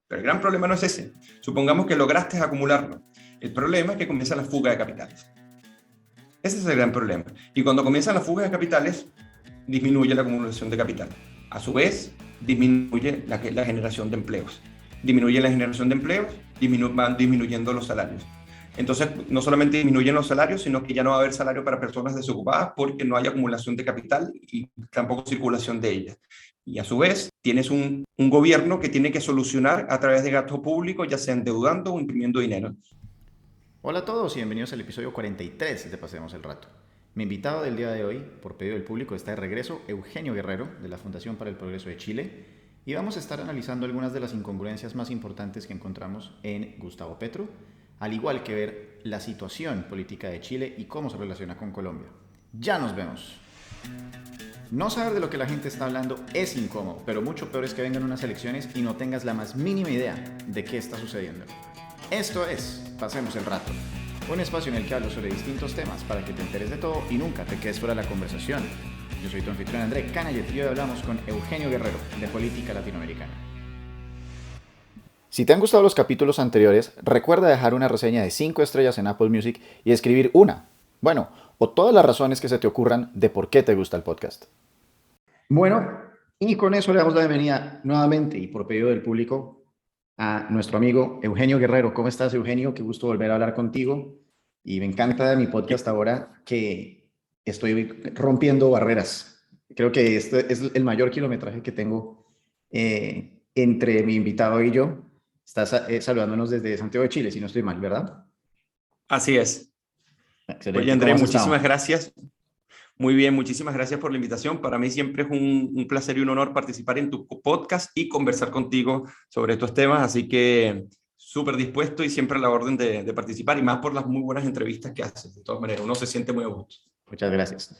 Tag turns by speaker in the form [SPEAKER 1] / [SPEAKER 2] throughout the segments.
[SPEAKER 1] Pero el gran problema no es ese. Supongamos que lograste acumularlo. El problema es que comienza la fuga de capitales. Ese es el gran problema. Y cuando comienzan las fugas de capitales, disminuye la acumulación de capital. A su vez, disminuye la generación de empleos. Disminuye la generación de empleos, van disminuyendo los salarios. Entonces, no solamente disminuyen los salarios, sino que ya no va a haber salario para personas desocupadas porque no hay acumulación de capital y tampoco circulación de ellas. Y a su vez, tienes un gobierno que tiene que solucionar a través de gasto público, ya sea endeudando o imprimiendo dinero.
[SPEAKER 2] Hola a todos y bienvenidos al episodio 43 de Pasemos el Rato. Mi invitado del día de hoy, por pedido del público, está de regreso, Eugenio Guerrero, de la Fundación para el Progreso de Chile, y vamos a estar analizando algunas de las incongruencias más importantes que encontramos en Gustavo Petro, al igual que ver la situación política de Chile y cómo se relaciona con Colombia. ¡Ya nos vemos! No saber de lo que la gente está hablando es incómodo, pero mucho peor es que vengan unas elecciones y no tengas la más mínima idea de qué está sucediendo. Esto es Pasemos el Rato, un espacio en el que hablo sobre distintos temas para que te enteres de todo y nunca te quedes fuera de la conversación. Yo soy tu anfitrión André Canayet y hoy hablamos con Eugenio Guerrero, de Política Latinoamericana. Si te han gustado los capítulos anteriores, recuerda dejar una reseña de 5 estrellas en Apple Music y escribir o todas las razones que se te ocurran de por qué te gusta el podcast.
[SPEAKER 3] Bueno, y con eso le damos la bienvenida nuevamente y por pedido del público a nuestro amigo Eugenio Guerrero. ¿Cómo estás, Eugenio? Qué gusto volver a hablar contigo. Y me encanta mi podcast ahora que estoy rompiendo barreras. Creo que este es el mayor kilometraje que tengo entre mi invitado y yo. Estás saludándonos desde Santiago de Chile, si no estoy mal, ¿verdad?
[SPEAKER 1] Así es.
[SPEAKER 3] Excelente.
[SPEAKER 1] Oye, André, muchísimas gracias. Muy bien, muchísimas gracias por la invitación. Para mí siempre es un placer y un honor participar en tu podcast y conversar contigo sobre estos temas, así que súper dispuesto y siempre a la orden de participar, y más por las muy buenas entrevistas que haces. De todas maneras, uno se siente muy a gusto.
[SPEAKER 3] Muchas gracias.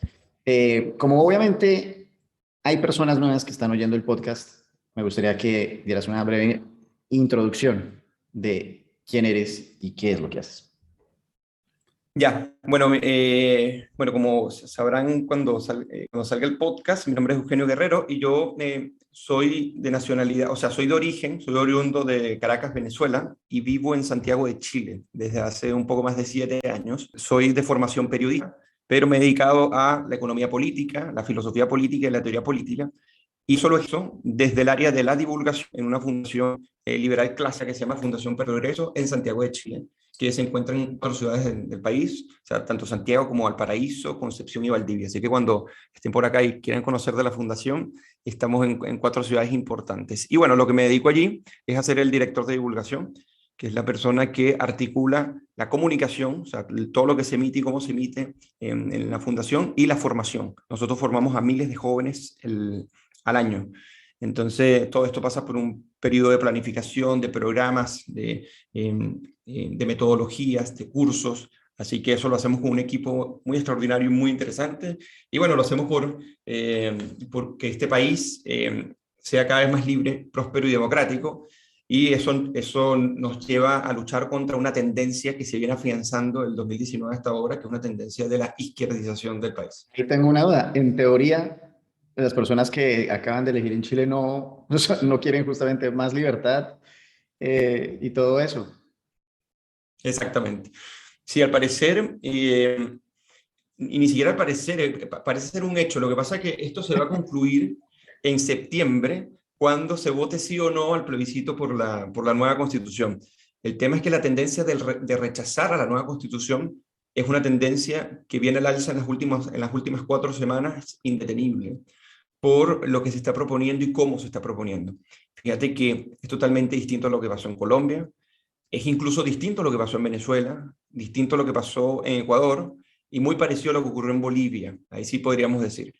[SPEAKER 3] Como obviamente hay personas nuevas que están oyendo el podcast, me gustaría que dieras una breve introducción de quién eres y qué es lo que haces.
[SPEAKER 1] Ya, bueno, como sabrán cuando salga el podcast, mi nombre es Eugenio Guerrero y yo soy de nacionalidad, o sea, soy de origen, soy oriundo de Caracas, Venezuela, y vivo en Santiago de Chile desde hace un poco más de 7 años. Soy de formación periodista, pero me he dedicado a la economía política, la filosofía política y la teoría política, y solo eso desde el área de la divulgación en una fundación liberal clásica que se llama Fundación para el Progreso en Santiago de Chile, que se encuentra en 4 ciudades del país, o sea, tanto Santiago como Valparaíso, Concepción y Valdivia. Así que cuando estén por acá y quieran conocer de la fundación, estamos en 4 ciudades importantes. Y bueno, lo que me dedico allí es a ser el director de divulgación, que es la persona que articula la comunicación, o sea, todo lo que se emite y cómo se emite en la fundación, y la formación. Nosotros formamos a miles de jóvenes al año. Entonces, todo esto pasa por un periodo de planificación, de programas, de metodologías, de cursos. Así que eso lo hacemos con un equipo muy extraordinario y muy interesante. Y bueno, lo hacemos porque este país sea cada vez más libre, próspero y democrático. Y eso nos lleva a luchar contra una tendencia que se viene afianzando del 2019 hasta ahora, que es una tendencia de la izquierdización del país.
[SPEAKER 3] Aquí tengo una duda. En teoría, las personas que acaban de elegir en Chile no quieren justamente más libertad y todo eso.
[SPEAKER 1] Exactamente. Sí, al parecer, y ni siquiera al parecer, parece ser un hecho. Lo que pasa es que esto se va a concluir en septiembre, cuando se vote sí o no al plebiscito por la nueva Constitución. El tema es que la tendencia de rechazar a la nueva Constitución es una tendencia que viene al alza en las últimas 4 semanas, indetenible, por lo que se está proponiendo y cómo se está proponiendo. Fíjate que es totalmente distinto a lo que pasó en Colombia, es incluso distinto a lo que pasó en Venezuela, distinto a lo que pasó en Ecuador, y muy parecido a lo que ocurrió en Bolivia, ahí sí podríamos decir.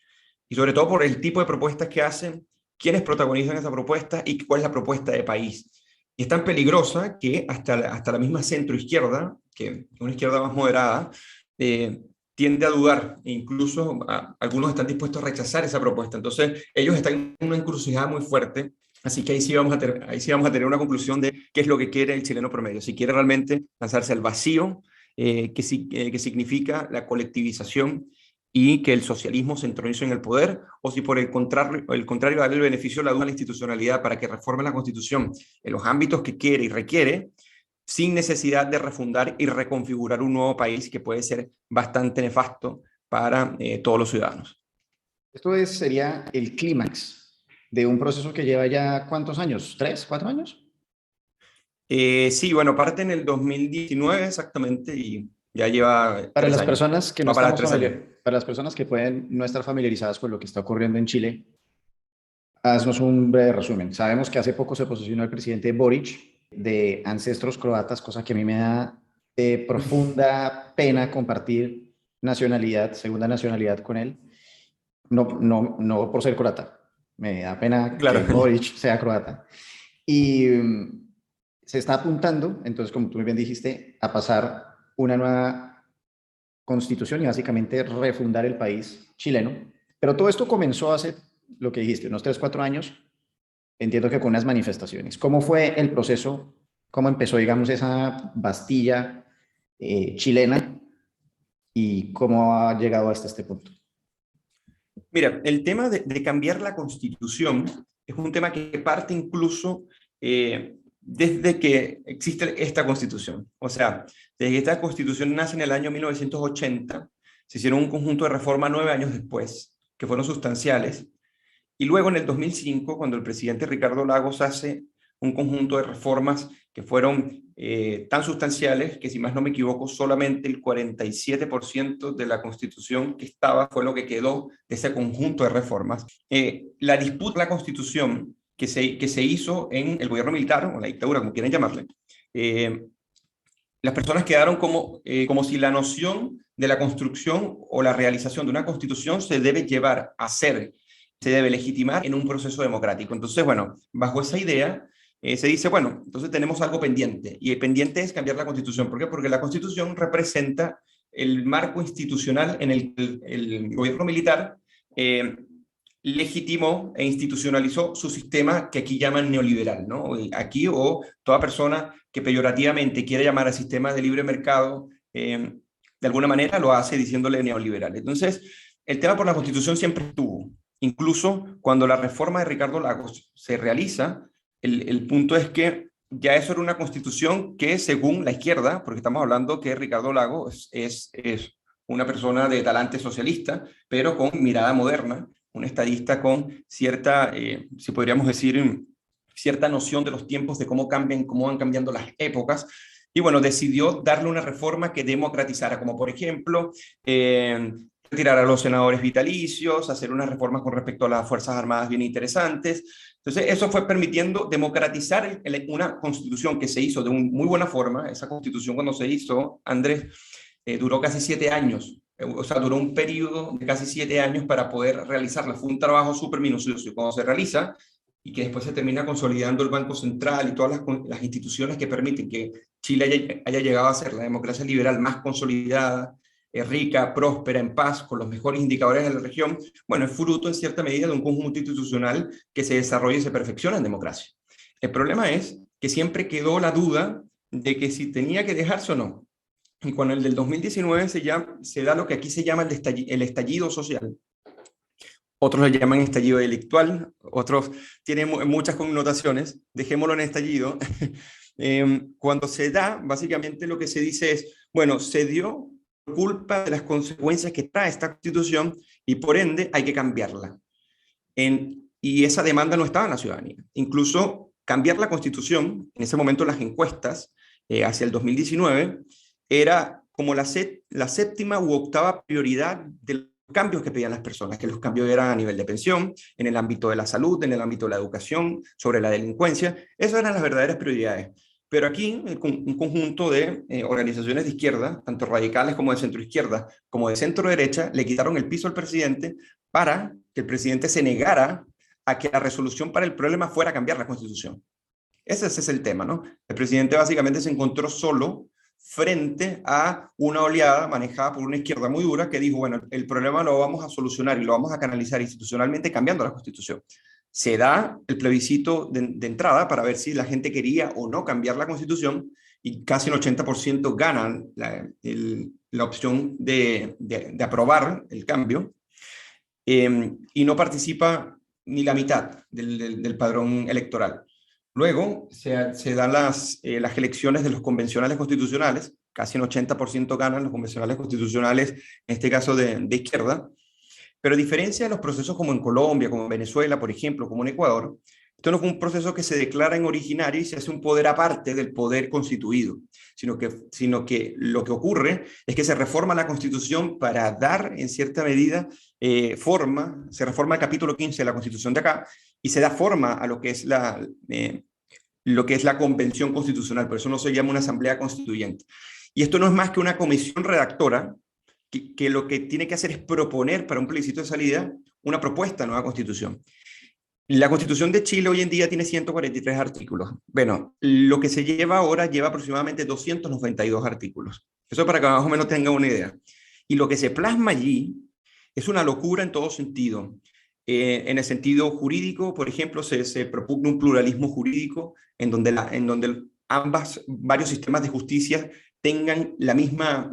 [SPEAKER 1] Y sobre todo por el tipo de propuestas que hacen, quiénes protagonizan esa propuesta y cuál es la propuesta de país. Y es tan peligrosa que hasta la misma centroizquierda, que es una izquierda más moderada, tiende a dudar, e incluso algunos están dispuestos a rechazar esa propuesta. Entonces, ellos están en una encrucijada muy fuerte. Así que ahí sí vamos a tener una conclusión de qué es lo que quiere el chileno promedio. Si quiere realmente lanzarse al vacío, que significa la colectivización y que el socialismo se entronice en el poder, o si por el contrario darle el beneficio de la duda a la institucionalidad para que reforme la Constitución en los ámbitos que quiere y requiere, sin necesidad de refundar y reconfigurar un nuevo país que puede ser bastante nefasto para todos los ciudadanos.
[SPEAKER 3] Sería el clímax de un proceso que lleva ya ¿cuántos años? ¿3, 4 años?
[SPEAKER 1] Sí, bueno, parte en el 2019 exactamente y ya lleva
[SPEAKER 3] Para
[SPEAKER 1] 3
[SPEAKER 3] las
[SPEAKER 1] años.
[SPEAKER 3] personas que no
[SPEAKER 1] Va para
[SPEAKER 3] estamos
[SPEAKER 1] 3 años.
[SPEAKER 3] para las personas que pueden no estar familiarizadas con lo que está ocurriendo en Chile, haznos un breve resumen. Sabemos que hace poco se posicionó el presidente Boric, de ancestros croatas, cosa que a mí me da profunda pena compartir nacionalidad, segunda nacionalidad con él. No por ser croata. Me da pena
[SPEAKER 1] Claro.
[SPEAKER 3] que Boric sea croata. Y se está apuntando, entonces, como tú muy bien dijiste, a pasar una nueva constitución y básicamente refundar el país chileno. Pero todo esto comenzó hace, lo que dijiste, unos 3, 4 años, entiendo que con unas manifestaciones. ¿Cómo fue el proceso? ¿Cómo empezó, digamos, esa Bastilla chilena y cómo ha llegado hasta este punto?
[SPEAKER 1] Mira, el tema de cambiar la Constitución es un tema que parte incluso desde que existe esta Constitución. O sea, desde que esta Constitución nace en el año 1980, se hicieron un conjunto de reformas 9 años después, que fueron sustanciales, y luego en el 2005, cuando el presidente Ricardo Lagos hace un conjunto de reformas que fueron tan sustanciales que, si más no me equivoco, solamente el 47% de la Constitución que estaba fue lo que quedó de ese conjunto de reformas. La disputa de la Constitución que se hizo en el gobierno militar, o la dictadura, como quieran llamarle, las personas quedaron como si la noción de la construcción o la realización de una Constitución se debe llevar a ser, se debe legitimar en un proceso democrático. Entonces, bueno, bajo esa idea, se dice, bueno, entonces tenemos algo pendiente, y el pendiente es cambiar la Constitución. ¿Por qué? Porque la Constitución representa el marco institucional en el que el gobierno militar legitimó e institucionalizó su sistema que aquí llaman neoliberal, ¿no? Aquí, o toda persona que peyorativamente quiere llamar al sistema de libre mercado, de alguna manera lo hace diciéndole neoliberal. Entonces, el tema por la Constitución siempre estuvo. Incluso cuando la reforma de Ricardo Lagos se realiza, el punto es que ya eso era una constitución que, según la izquierda, porque estamos hablando que Ricardo Lagos es una persona de talante socialista, pero con mirada moderna, un estadista con cierta, si podríamos decir, cierta noción de los tiempos, de cómo cambian, cómo van cambiando las épocas, y bueno, decidió darle una reforma que democratizara, como por ejemplo, retirar a los senadores vitalicios, hacer unas reformas con respecto a las Fuerzas Armadas bien interesantes. Entonces, eso fue permitiendo democratizar una constitución que se hizo de muy buena forma. Esa constitución, cuando se hizo, Andrés, duró casi 7 años. O sea, duró un periodo de casi 7 años para poder realizarla. Fue un trabajo súper minucioso. Y cuando se realiza, y que después se termina consolidando el Banco Central y todas las instituciones que permiten que Chile haya llegado a ser la democracia liberal más consolidada, rica, próspera, en paz, con los mejores indicadores de la región, bueno, es fruto en cierta medida de un conjunto institucional que se desarrolla y se perfecciona en democracia. El problema es que siempre quedó la duda de que si tenía que dejarse o no. Y con el del 2019 se da lo que aquí se llama el estallido social. Otros lo llaman estallido delictual, otros tienen muchas connotaciones, dejémoslo en estallido. Cuando se da, básicamente lo que se dice es, bueno, se dio culpa de las consecuencias que trae esta Constitución y por ende hay que cambiarla. Y esa demanda no estaba en la ciudadanía. Incluso cambiar la Constitución, en ese momento las encuestas, hacia el 2019, era como la séptima u octava prioridad de los cambios que pedían las personas, que los cambios eran a nivel de pensión, en el ámbito de la salud, en el ámbito de la educación, sobre la delincuencia. Esas eran las verdaderas prioridades. Pero aquí un conjunto de organizaciones de izquierda, tanto radicales como de centroizquierda, como de centro-derecha, le quitaron el piso al presidente para que el presidente se negara a que la resolución para el problema fuera cambiar la Constitución. Ese es el tema, ¿no? El presidente básicamente se encontró solo frente a una oleada manejada por una izquierda muy dura que dijo, bueno, el problema lo vamos a solucionar y lo vamos a canalizar institucionalmente cambiando la Constitución. Se da el plebiscito de entrada para ver si la gente quería o no cambiar la Constitución, y casi un 80% ganan la opción de aprobar el cambio, y no participa ni la mitad del padrón electoral. Luego se dan las elecciones de los convencionales constitucionales, casi un 80% ganan los convencionales constitucionales, en este caso de izquierda, pero a diferencia de los procesos como en Colombia, como en Venezuela, por ejemplo, como en Ecuador, esto no es un proceso que se declara en originario y se hace un poder aparte del poder constituido, sino que lo que ocurre es que se reforma la Constitución para dar, en cierta medida, se reforma el capítulo 15 de la Constitución de acá y se da forma a lo que es la convención constitucional, por eso no se llama una asamblea constituyente. Y esto no es más que una comisión redactora que lo que tiene que hacer es proponer para un plebiscito de salida una propuesta de nueva constitución. La Constitución de Chile hoy en día tiene 143 artículos. Bueno, lo que se lleva ahora lleva aproximadamente 292 artículos. Eso para que más o menos tengan una idea. Y lo que se plasma allí es una locura en todo sentido. En el sentido jurídico, por ejemplo, se propugna un pluralismo jurídico en donde varios sistemas de justicia tengan la misma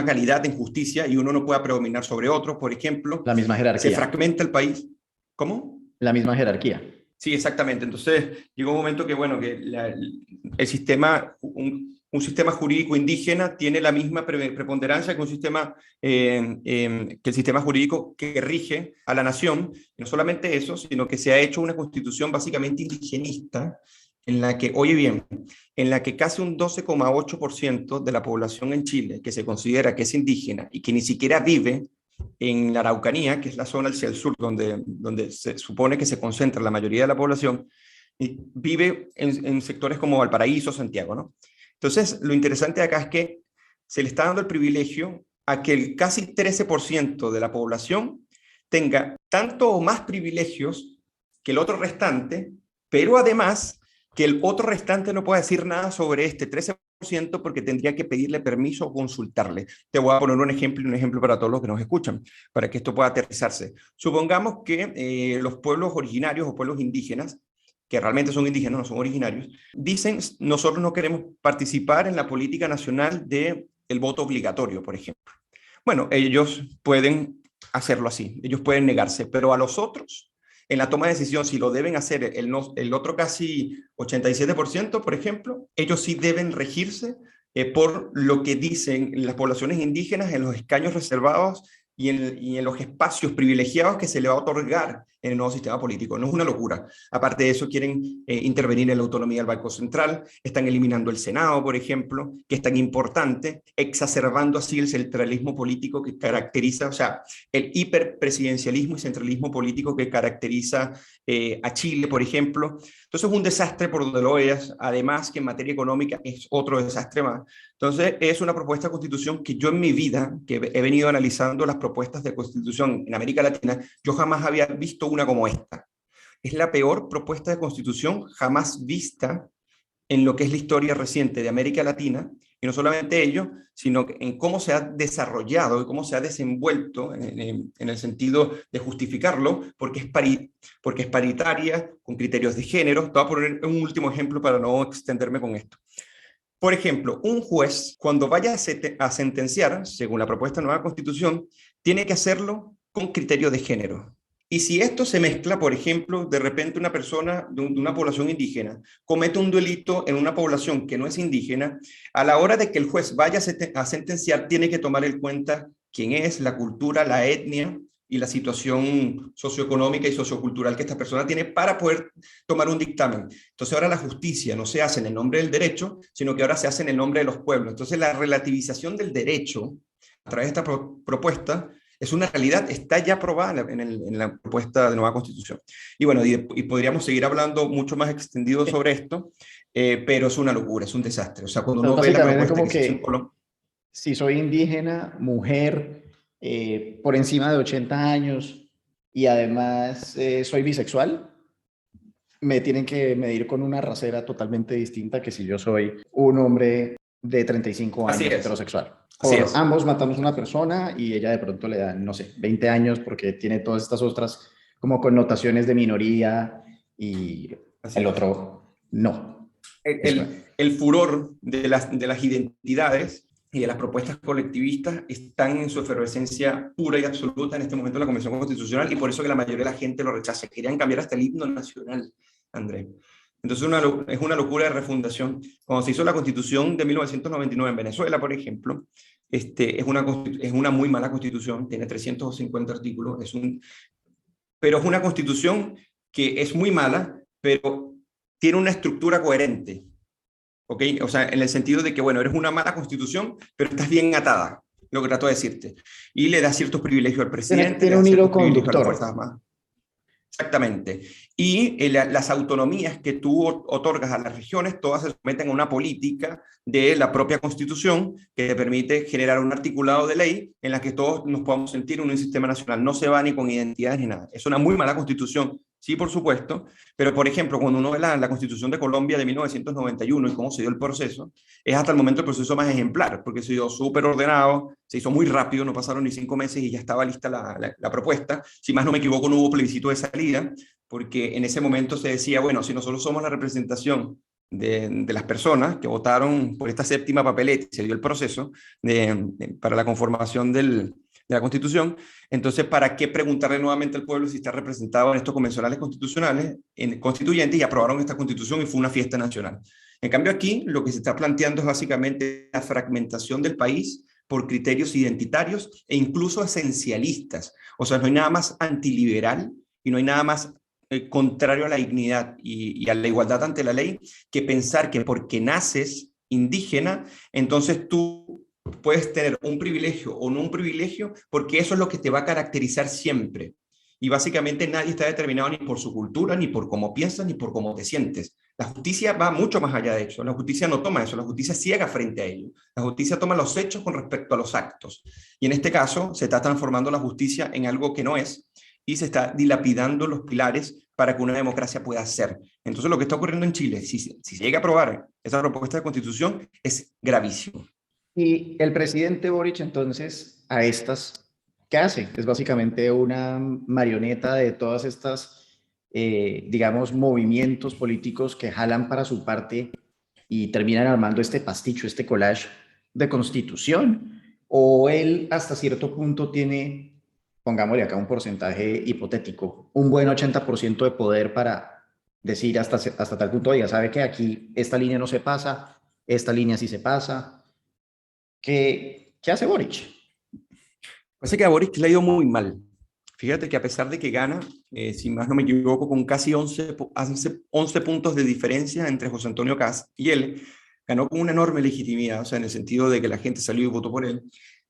[SPEAKER 1] calidad en justicia y uno no pueda predominar sobre otro. Por ejemplo,
[SPEAKER 3] La misma
[SPEAKER 1] se
[SPEAKER 3] jerarquía.
[SPEAKER 1] fragmenta el país. ¿Cómo?
[SPEAKER 3] La misma jerarquía.
[SPEAKER 1] Sí, exactamente. Entonces, llegó un momento que, bueno, que el sistema, un sistema jurídico indígena tiene la misma preponderancia que que el sistema jurídico que rige a la nación. Y no solamente eso, sino que se ha hecho una constitución básicamente indigenista, en la que, oye bien, en la que casi un 12,8% de la población en Chile, que se considera que es indígena y que ni siquiera vive en la Araucanía, que es la zona hacia el sur, donde se supone que se concentra la mayoría de la población, y vive en sectores como Valparaíso, Santiago, ¿no? Entonces, lo interesante acá es que se le está dando el privilegio a que el casi 13% de la población tenga tanto o más privilegios que el otro restante, pero además que el otro restante no pueda decir nada sobre este 13% porque tendría que pedirle permiso o consultarle. Te voy a poner un ejemplo para todos los que nos escuchan, para que esto pueda aterrizarse. Supongamos que los pueblos originarios o pueblos indígenas, que realmente son indígenas, no son originarios, dicen, nosotros no queremos participar en la política nacional del voto obligatorio, por ejemplo. Bueno, ellos pueden hacerlo así, ellos pueden negarse, pero a los otros, en la toma de decisión, si lo deben hacer el otro casi 87%, por ejemplo, ellos sí deben regirse por lo que dicen las poblaciones indígenas en los escaños reservados y en los espacios privilegiados que se le va a otorgar en el nuevo sistema político. No es una locura. Aparte de eso, quieren intervenir en la autonomía del Banco Central, están eliminando el Senado, por ejemplo, que es tan importante, exacerbando así el centralismo político que caracteriza, o sea, el hiperpresidencialismo y centralismo político que caracteriza a Chile, por ejemplo. Entonces es un desastre por donde lo veas, además que en materia económica es otro desastre más. Entonces es una propuesta de constitución que yo en mi vida, que he venido analizando las propuestas de constitución en América Latina, yo jamás había visto una como esta. Es la peor propuesta de constitución jamás vista en lo que es la historia reciente de América Latina, y no solamente ello, sino en cómo se ha desarrollado y cómo se ha desenvuelto en el sentido de justificarlo, porque es paritaria, con criterios de género. Te voy a poner un último ejemplo para no extenderme con esto. Por ejemplo, un juez, cuando vaya a sentenciar, según la propuesta de nueva constitución, tiene que hacerlo con criterio de género. Y si esto se mezcla, por ejemplo, de repente una persona de una población indígena comete un delito en una población que no es indígena, a la hora de que el juez vaya a sentenciar, tiene que tomar en cuenta quién es, la cultura, la etnia y la situación socioeconómica y sociocultural que esta persona tiene para poder tomar un dictamen. Entonces ahora la justicia no se hace en el nombre del derecho, sino que ahora se hace en el nombre de los pueblos. Entonces la relativización del derecho a través de esta propuesta es una realidad, está ya aprobada en la propuesta de nueva constitución. Y bueno, y podríamos seguir hablando mucho más extendido sobre esto, pero es una locura, es un desastre. O sea, cuando uno ve la propuesta
[SPEAKER 3] como
[SPEAKER 1] que se hizo en Colombia...
[SPEAKER 3] Si soy indígena, mujer, por encima de 80 años y además soy bisexual, me tienen que medir con una rasera totalmente distinta que si yo soy un hombre de 35 años heterosexual. Ambos matamos a una persona y ella de pronto le dan, no sé, 20 años porque tiene todas estas otras como connotaciones de minoría y el otro no.
[SPEAKER 1] el furor de las identidades y de las propuestas colectivistas están en su efervescencia pura y absoluta en este momento en la Convención Constitucional, y por eso que la mayoría de la gente lo rechaza. Querían cambiar hasta el himno nacional, André. Entonces es una locura de refundación. Cuando se hizo la Constitución de 1999 en Venezuela, por ejemplo, es una muy mala constitución, tiene 350 artículos, pero es una constitución que es muy mala, pero tiene una estructura coherente. ¿Ok? O sea, en el sentido de que, bueno, eres una mala constitución, pero estás bien atada, lo que trato de decirte. Y le da ciertos privilegios al presidente,
[SPEAKER 3] Tiene
[SPEAKER 1] le da
[SPEAKER 3] un hilo
[SPEAKER 1] ciertos privilegios a las
[SPEAKER 3] conductor.
[SPEAKER 1] Fuerzas Armadas. Exactamente. Y las autonomías que tú otorgas a las regiones, todas se someten a una política de la propia Constitución que te permite generar un articulado de ley en la que todos nos podamos sentir en un sistema nacional. No se va ni con identidades ni nada. Es una muy mala Constitución, sí, por supuesto, pero por ejemplo, cuando uno ve la Constitución de Colombia de 1991 y cómo se dio el proceso, es hasta el momento el proceso más ejemplar, porque se dio súper ordenado, se hizo muy rápido, no pasaron ni 5 meses y ya estaba lista la propuesta. Si más no me equivoco, no hubo plebiscito de salida, porque en ese momento se decía, bueno, si nosotros somos la representación de las personas que votaron por esta séptima papeleta y se dio el proceso para la conformación de la Constitución, entonces, ¿para qué preguntarle nuevamente al pueblo si está representado en estos convencionales constitucionales, constituyentes, y aprobaron esta Constitución y fue una fiesta nacional? En cambio aquí, lo que se está planteando es básicamente la fragmentación del país por criterios identitarios e incluso esencialistas. O sea, no hay nada más antiliberal y no hay nada más contrario a la dignidad y a la igualdad ante la ley que pensar que porque naces indígena, entonces tú puedes tener un privilegio o no un privilegio, porque eso es lo que te va a caracterizar siempre. Y básicamente nadie está determinado ni por su cultura, ni por cómo piensas, ni por cómo te sientes. La justicia va mucho más allá de eso. La justicia no toma eso, la justicia ciega frente a ello. La justicia toma los hechos con respecto a los actos. Y en este caso se está transformando la justicia en algo que no es, y se está dilapidando los pilares para que una democracia pueda ser. Entonces lo que está ocurriendo en Chile, si se llega a aprobar esa propuesta de constitución, es gravísimo.
[SPEAKER 3] Y el presidente Boric, entonces, a estas, ¿qué hace? Es básicamente una marioneta de todas estas, digamos, movimientos políticos que jalan para su parte y terminan armando este pasticho, este collage de constitución. O él hasta cierto punto tiene, pongámosle acá un porcentaje hipotético, un buen 80% de poder para decir hasta tal punto, oiga, ¿sabe que aquí esta línea no se pasa, esta línea sí se pasa? ¿Qué hace Boric?
[SPEAKER 1] Parece que a Boric le ha ido muy mal. Fíjate que a pesar de que gana, si más no me equivoco, con casi 11 puntos de diferencia entre José Antonio Kast y él, ganó con una enorme legitimidad, o sea, en el sentido de que la gente salió y votó por él,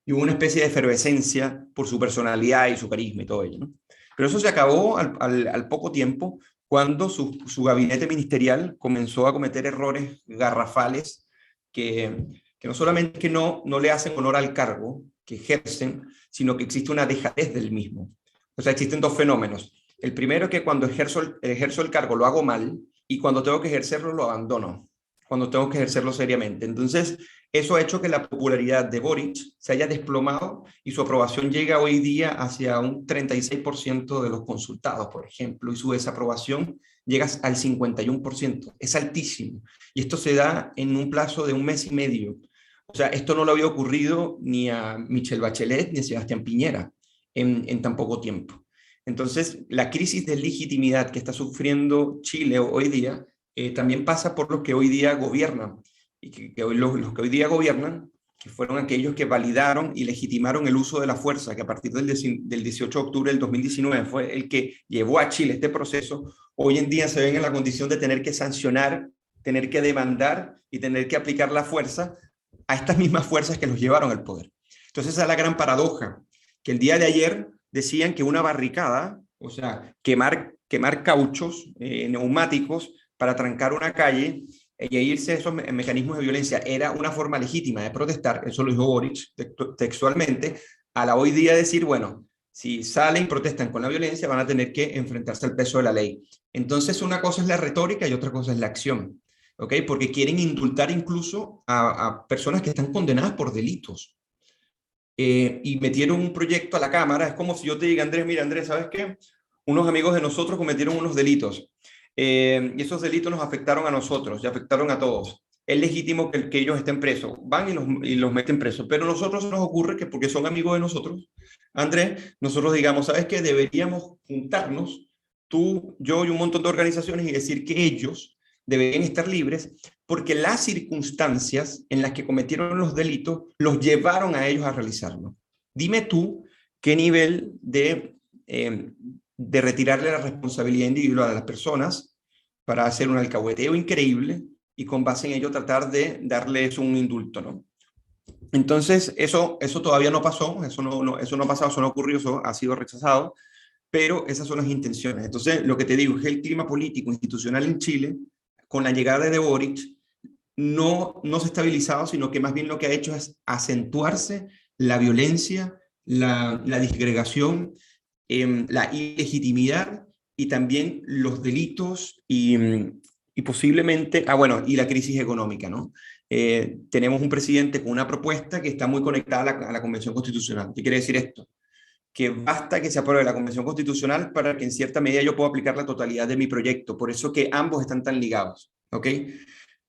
[SPEAKER 1] y hubo una especie de efervescencia por su personalidad y su carisma y todo ello, ¿no? Pero eso se acabó al poco tiempo, cuando su gabinete ministerial comenzó a cometer errores garrafales que no solamente que no le hacen honor al cargo que ejercen, sino que existe una dejadez del mismo. O sea, existen dos fenómenos. El primero es que cuando ejerzo el cargo lo hago mal, y cuando tengo que ejercerlo lo abandono, cuando tengo que ejercerlo seriamente. Entonces, eso ha hecho que la popularidad de Boric se haya desplomado y su aprobación llega hoy día hacia un 36% de los consultados, por ejemplo, y su desaprobación llega al 51%. Es altísimo. Y esto se da en un plazo de un mes y medio. O sea, esto no le había ocurrido ni a Michelle Bachelet ni a Sebastián Piñera en tan poco tiempo. Entonces, la crisis de legitimidad que está sufriendo Chile hoy día también pasa por los que hoy día gobiernan. Y los que hoy día gobiernan, que fueron aquellos que validaron y legitimaron el uso de la fuerza, que a partir del 18 de octubre del 2019 fue el que llevó a Chile este proceso, hoy en día se ven en la condición de tener que sancionar, tener que demandar y tener que aplicar la fuerza a estas mismas fuerzas que los llevaron al poder. Entonces esa es la gran paradoja, que el día de ayer decían que una barricada, o sea, quemar cauchos neumáticos para trancar una calle y irse a esos mecanismos de violencia era una forma legítima de protestar, eso lo dijo Boric textualmente, a la hoy día decir, bueno, si salen y protestan con la violencia van a tener que enfrentarse al peso de la ley. Entonces una cosa es la retórica y otra cosa es la acción. ¿Okay? Porque quieren indultar incluso a personas que están condenadas por delitos. Y metieron un proyecto a la Cámara. Es como si yo te diga, Andrés, mira, Andrés, ¿sabes qué? Unos amigos de nosotros cometieron unos delitos. y esos delitos nos afectaron a nosotros y afectaron a todos. Es legítimo que ellos estén presos, van y los meten presos, pero a nosotros se nos ocurre que porque son amigos de nosotros, Andrés, nosotros digamos, ¿sabes qué? Deberíamos juntarnos, tú, yo y un montón de organizaciones y decir que ellos deberían estar libres porque las circunstancias en las que cometieron los delitos los llevaron a ellos a realizarlo. Dime tú qué nivel de retirarle la responsabilidad individual a las personas para hacer un alcahueteo increíble y con base en ello tratar de darles un indulto, ¿no? Entonces, eso todavía no pasó, eso no ha pasado, eso no ocurrió, eso ha sido rechazado, pero esas son las intenciones. Entonces, lo que te digo es que el clima político institucional en Chile, con la llegada de Boric, no se ha estabilizado, sino que más bien lo que ha hecho es acentuarse la violencia, la disgregación, la ilegitimidad y también los delitos y posiblemente, bueno, y la crisis económica, ¿no? Tenemos un presidente con una propuesta que está muy conectada a la Convención Constitucional. ¿Qué quiere decir esto? Que basta que se apruebe la Convención Constitucional para que en cierta medida yo pueda aplicar la totalidad de mi proyecto. Por eso que ambos están tan ligados, ¿ok?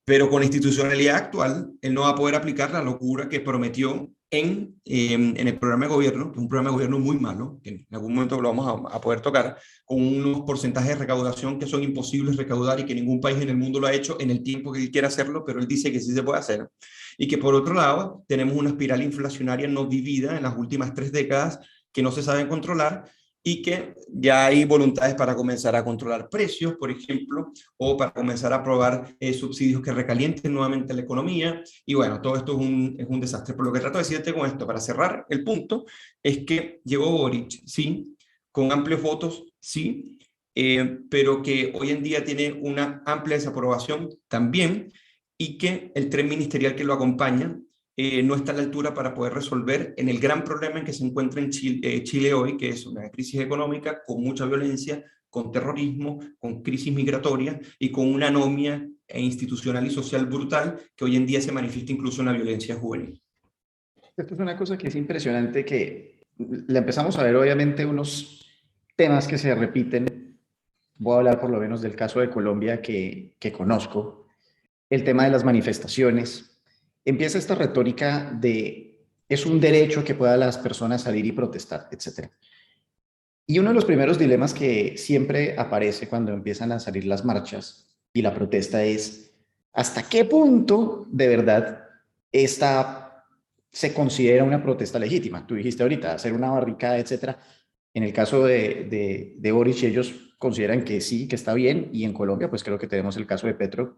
[SPEAKER 1] Pero con la institucionalidad actual, él no va a poder aplicar la locura que prometió en el programa de gobierno, que es un programa de gobierno muy malo, que en algún momento lo vamos a poder tocar, con unos porcentajes de recaudación que son imposibles recaudar y que ningún país en el mundo lo ha hecho en el tiempo que él quiera hacerlo, pero él dice que sí se puede hacer. Y que por otro lado, tenemos una espiral inflacionaria no vivida en las últimas 3 décadas que no se saben controlar y que ya hay voluntades para comenzar a controlar precios, por ejemplo, o para comenzar a aprobar subsidios que recalienten nuevamente la economía. Y bueno, todo esto es un desastre. Por lo que trato de decirte con esto, para cerrar el punto, es que llegó Boric, sí, con amplios votos, sí, pero que hoy en día tiene una amplia desaprobación también, y que el tren ministerial que lo acompaña no está a la altura para poder resolver en el gran problema en que se encuentra en Chile hoy, que es una crisis económica con mucha violencia, con terrorismo, con crisis migratoria y con una anomia institucional y social brutal que hoy en día se manifiesta incluso en la violencia juvenil.
[SPEAKER 3] Esto es una cosa que es impresionante, que le empezamos a ver obviamente unos temas que se repiten. Voy a hablar por lo menos del caso de Colombia que conozco. El tema de las manifestaciones. Empieza esta retórica de es un derecho que puedan las personas salir y protestar, etc. Y uno de los primeros dilemas que siempre aparece cuando empiezan a salir las marchas y la protesta es ¿hasta qué punto de verdad esta se considera una protesta legítima? Tú dijiste ahorita, hacer una barricada, etc. En el caso de Boric, ellos consideran que sí, que está bien, y en Colombia pues creo que tenemos el caso de Petro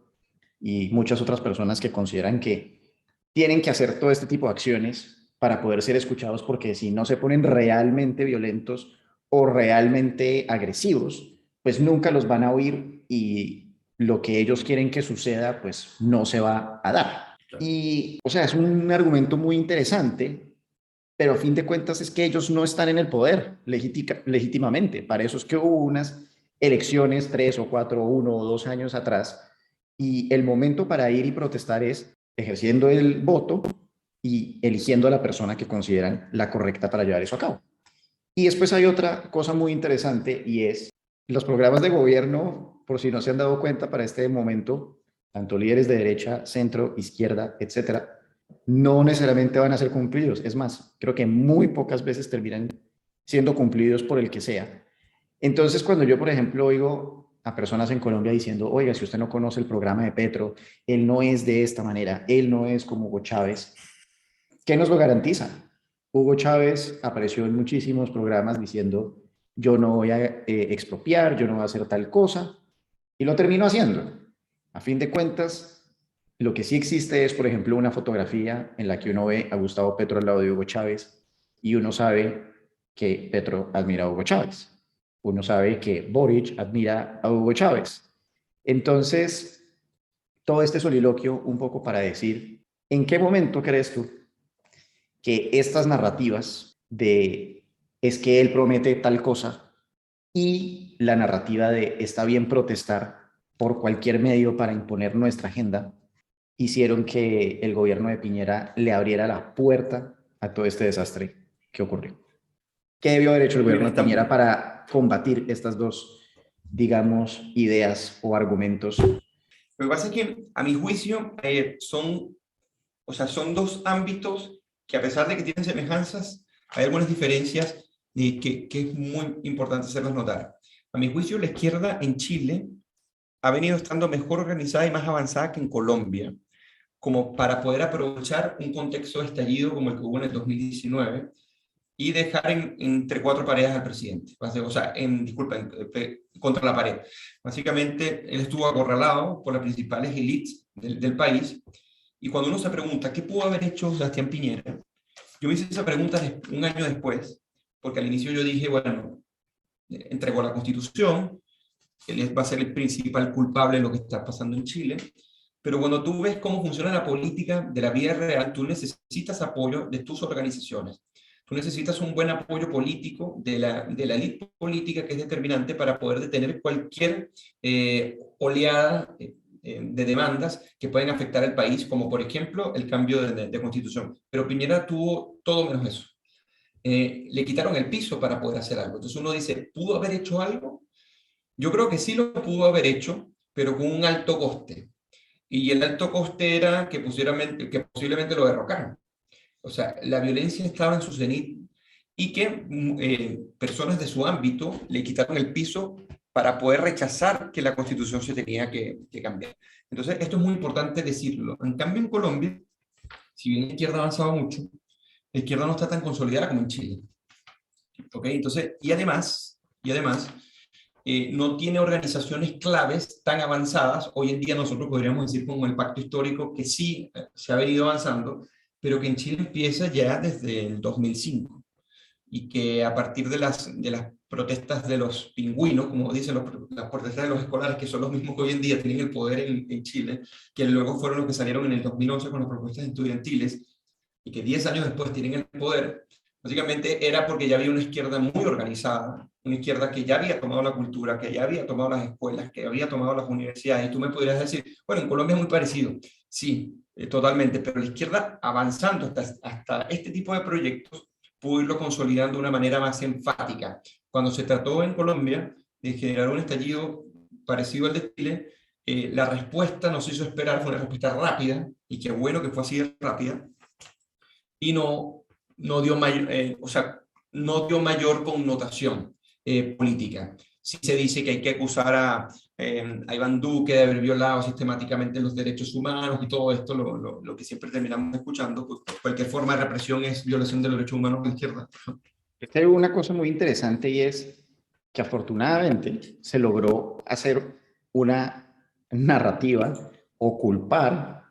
[SPEAKER 3] y muchas otras personas que consideran que tienen que hacer todo este tipo de acciones para poder ser escuchados, porque si no se ponen realmente violentos o realmente agresivos, pues nunca los van a oír y lo que ellos quieren que suceda, pues no se va a dar. Y, o sea, es un argumento muy interesante, pero a fin de cuentas es que ellos no están en el poder legítimamente. Para eso es que hubo unas elecciones 3 o 4 o 1 o 2 años atrás, y el momento para ir y protestar es ejerciendo el voto y eligiendo a la persona que consideran la correcta para llevar eso a cabo. Y después hay otra cosa muy interesante, y es los programas de gobierno, por si no se han dado cuenta para este momento, tanto líderes de derecha, centro, izquierda, etcétera, no necesariamente van a ser cumplidos. Es más, creo que muy pocas veces terminan siendo cumplidos por el que sea. Entonces, cuando yo, por ejemplo, oigo a personas en Colombia diciendo, oiga, si usted no conoce el programa de Petro, él no es de esta manera, él no es como Hugo Chávez, ¿qué nos lo garantiza? Hugo Chávez apareció en muchísimos programas diciendo, yo no voy a expropiar, yo no voy a hacer tal cosa, y lo terminó haciendo. A fin de cuentas, lo que sí existe es, por ejemplo, una fotografía en la que uno ve a Gustavo Petro al lado de Hugo Chávez y uno sabe que Petro admira a Hugo Chávez. Uno sabe que Boric admira a Hugo Chávez. Entonces, todo este soliloquio un poco para decir, ¿en qué momento crees tú que estas narrativas de es que él promete tal cosa y la narrativa de está bien protestar por cualquier medio para imponer nuestra agenda hicieron que el gobierno de Piñera le abriera la puerta a todo este desastre que ocurrió? ¿Qué debió haber hecho el gobierno de Piñera para combatir estas dos digamos, ideas o argumentos?
[SPEAKER 1] Lo que pasa es que, a mi juicio, son dos ámbitos que, a pesar de que tienen semejanzas, hay algunas diferencias que es muy importante hacerlas notar. A mi juicio, la izquierda en Chile ha venido estando mejor organizada y más avanzada que en Colombia, como para poder aprovechar un contexto de estallido como el que hubo en el 2019 y dejar entre cuatro paredes al presidente. Contra la pared. Básicamente, él estuvo acorralado por las principales élites del país, y cuando uno se pregunta qué pudo haber hecho Sebastián Piñera, yo me hice esa pregunta un año después, porque al inicio yo dije, bueno, entregó la Constitución, él va a ser el principal culpable de lo que está pasando en Chile, pero cuando tú ves cómo funciona la política de la vida real, tú necesitas apoyo de tus organizaciones. Tú necesitas un buen apoyo político de la élite política, que es determinante para poder detener cualquier oleada de demandas que pueden afectar al país, como por ejemplo el cambio de constitución. Pero Piñera tuvo todo menos eso. Le quitaron el piso para poder hacer algo. Entonces uno dice, ¿pudo haber hecho algo? Yo creo que sí lo pudo haber hecho, pero con un alto coste. Y el alto coste era que posiblemente lo derrocaran. O sea, la violencia estaba en su cenit, y que personas de su ámbito le quitaron el piso para poder rechazar que la Constitución se tenía que cambiar. Entonces, esto es muy importante decirlo. En cambio, en Colombia, si bien la izquierda ha avanzado mucho, la izquierda no está tan consolidada como en Chile. ¿Ok? Entonces, y además, no tiene organizaciones claves tan avanzadas. Hoy en día nosotros podríamos decir, como el pacto histórico, que sí se ha venido avanzando, pero que en Chile empieza ya desde el 2005, y que a partir de las protestas de los pingüinos, como dicen las protestas de los escolares, que son los mismos que hoy en día tienen el poder en Chile, que luego fueron los que salieron en el 2011 con las propuestas estudiantiles, y que 10 años después tienen el poder, básicamente era porque ya había una izquierda muy organizada, una izquierda que ya había tomado la cultura, que ya había tomado las escuelas, que había tomado las universidades. Y tú me podrías decir, bueno, en Colombia es muy parecido. Sí, totalmente, pero la izquierda, avanzando hasta este tipo de proyectos, pudo irlo consolidando de una manera más enfática. Cuando se trató en Colombia de generar un estallido parecido al de Chile, la respuesta no se hizo esperar, fue una respuesta rápida, y qué bueno que fue así de rápida, y no dio mayor connotación política. Sí se dice que hay que acusar a Iván Duque de haber violado sistemáticamente los derechos humanos, y todo esto, lo que siempre terminamos escuchando, pues cualquier forma de represión es violación de los derechos humanos de la izquierda.
[SPEAKER 3] Hay una cosa muy interesante, y es que afortunadamente se logró hacer una narrativa o culpar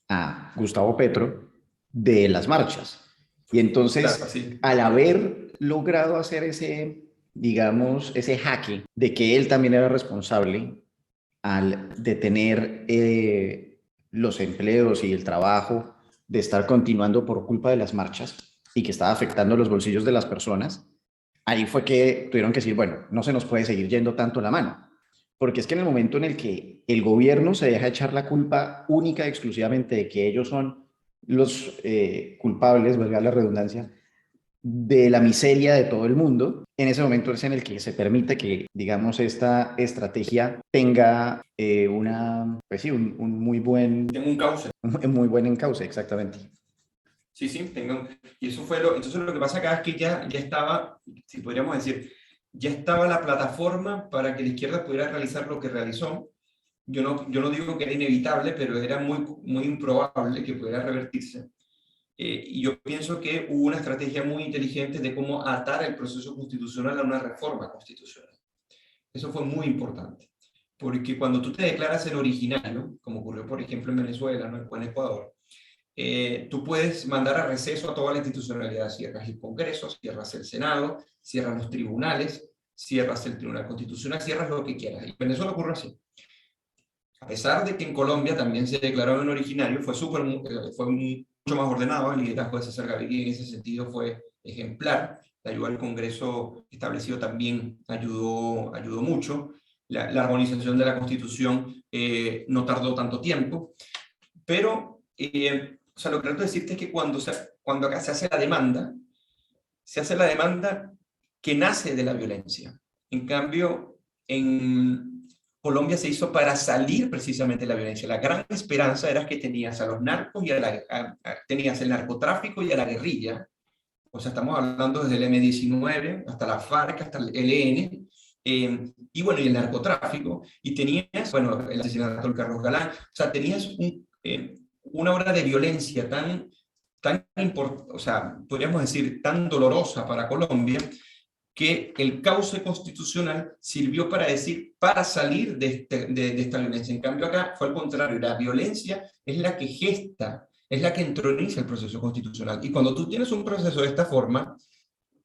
[SPEAKER 3] a Gustavo Petro de las marchas. Y entonces,
[SPEAKER 1] Claro, sí.
[SPEAKER 3] al haber logrado hacer ese, digamos, ese jaque de que él también era responsable al detener los empleos y el trabajo, de estar continuando por culpa de las marchas y que estaba afectando los bolsillos de las personas, ahí fue que tuvieron que decir, bueno, no se nos puede seguir yendo tanto la mano. Porque es que en el momento en el que el gobierno se deja echar la culpa única y exclusivamente de que ellos son los culpables, valga la redundancia, de la miseria de todo el mundo, en ese momento es en el que se permite que, digamos, esta estrategia tenga pues sí, un muy buen...
[SPEAKER 1] Tengo un cauce.
[SPEAKER 3] Un muy buen encauce, exactamente.
[SPEAKER 1] Sí, y eso fue entonces lo que pasa acá es que ya estaba, si podríamos decir, ya estaba la plataforma para que la izquierda pudiera realizar lo que realizó. Yo no digo que era inevitable, pero era muy improbable que pudiera revertirse. Y yo pienso que hubo una estrategia muy inteligente de cómo atar el proceso constitucional a una reforma constitucional. Eso fue muy importante, porque cuando tú te declaras el originario, como ocurrió por ejemplo en Venezuela, ¿no?, o en Ecuador, tú puedes mandar a receso a toda la institucionalidad. Cierras el Congreso, cierras el Senado, cierras los tribunales, cierras el Tribunal Constitucional, cierras lo que quieras. Y en Venezuela ocurre así. A pesar de que en Colombia también se declaró en originario, fue mucho más ordenado. El liderazgo de César Gaviria en ese sentido fue ejemplar. La ayuda al Congreso establecido también ayudó mucho. La armonización de la Constitución no tardó tanto tiempo. Pero, lo que trato de decirte es que cuando acá se hace la demanda que nace de la violencia. En cambio, en Colombia se hizo para salir precisamente de la violencia. La gran esperanza era que tenías a los narcos y tenías el narcotráfico y a la guerrilla. O sea, estamos hablando desde el M-19 hasta la FARC, hasta el ELN, y bueno, y el narcotráfico, y tenías, bueno, el asesinato de Carlos Galán, o sea, tenías una ola de violencia tan importante, o sea, podríamos decir, tan dolorosa para Colombia, que el cauce constitucional sirvió para salir de esta violencia. En cambio acá fue al contrario, la violencia es la que gesta, es la que entroniza el proceso constitucional. Y cuando tú tienes un proceso de esta forma,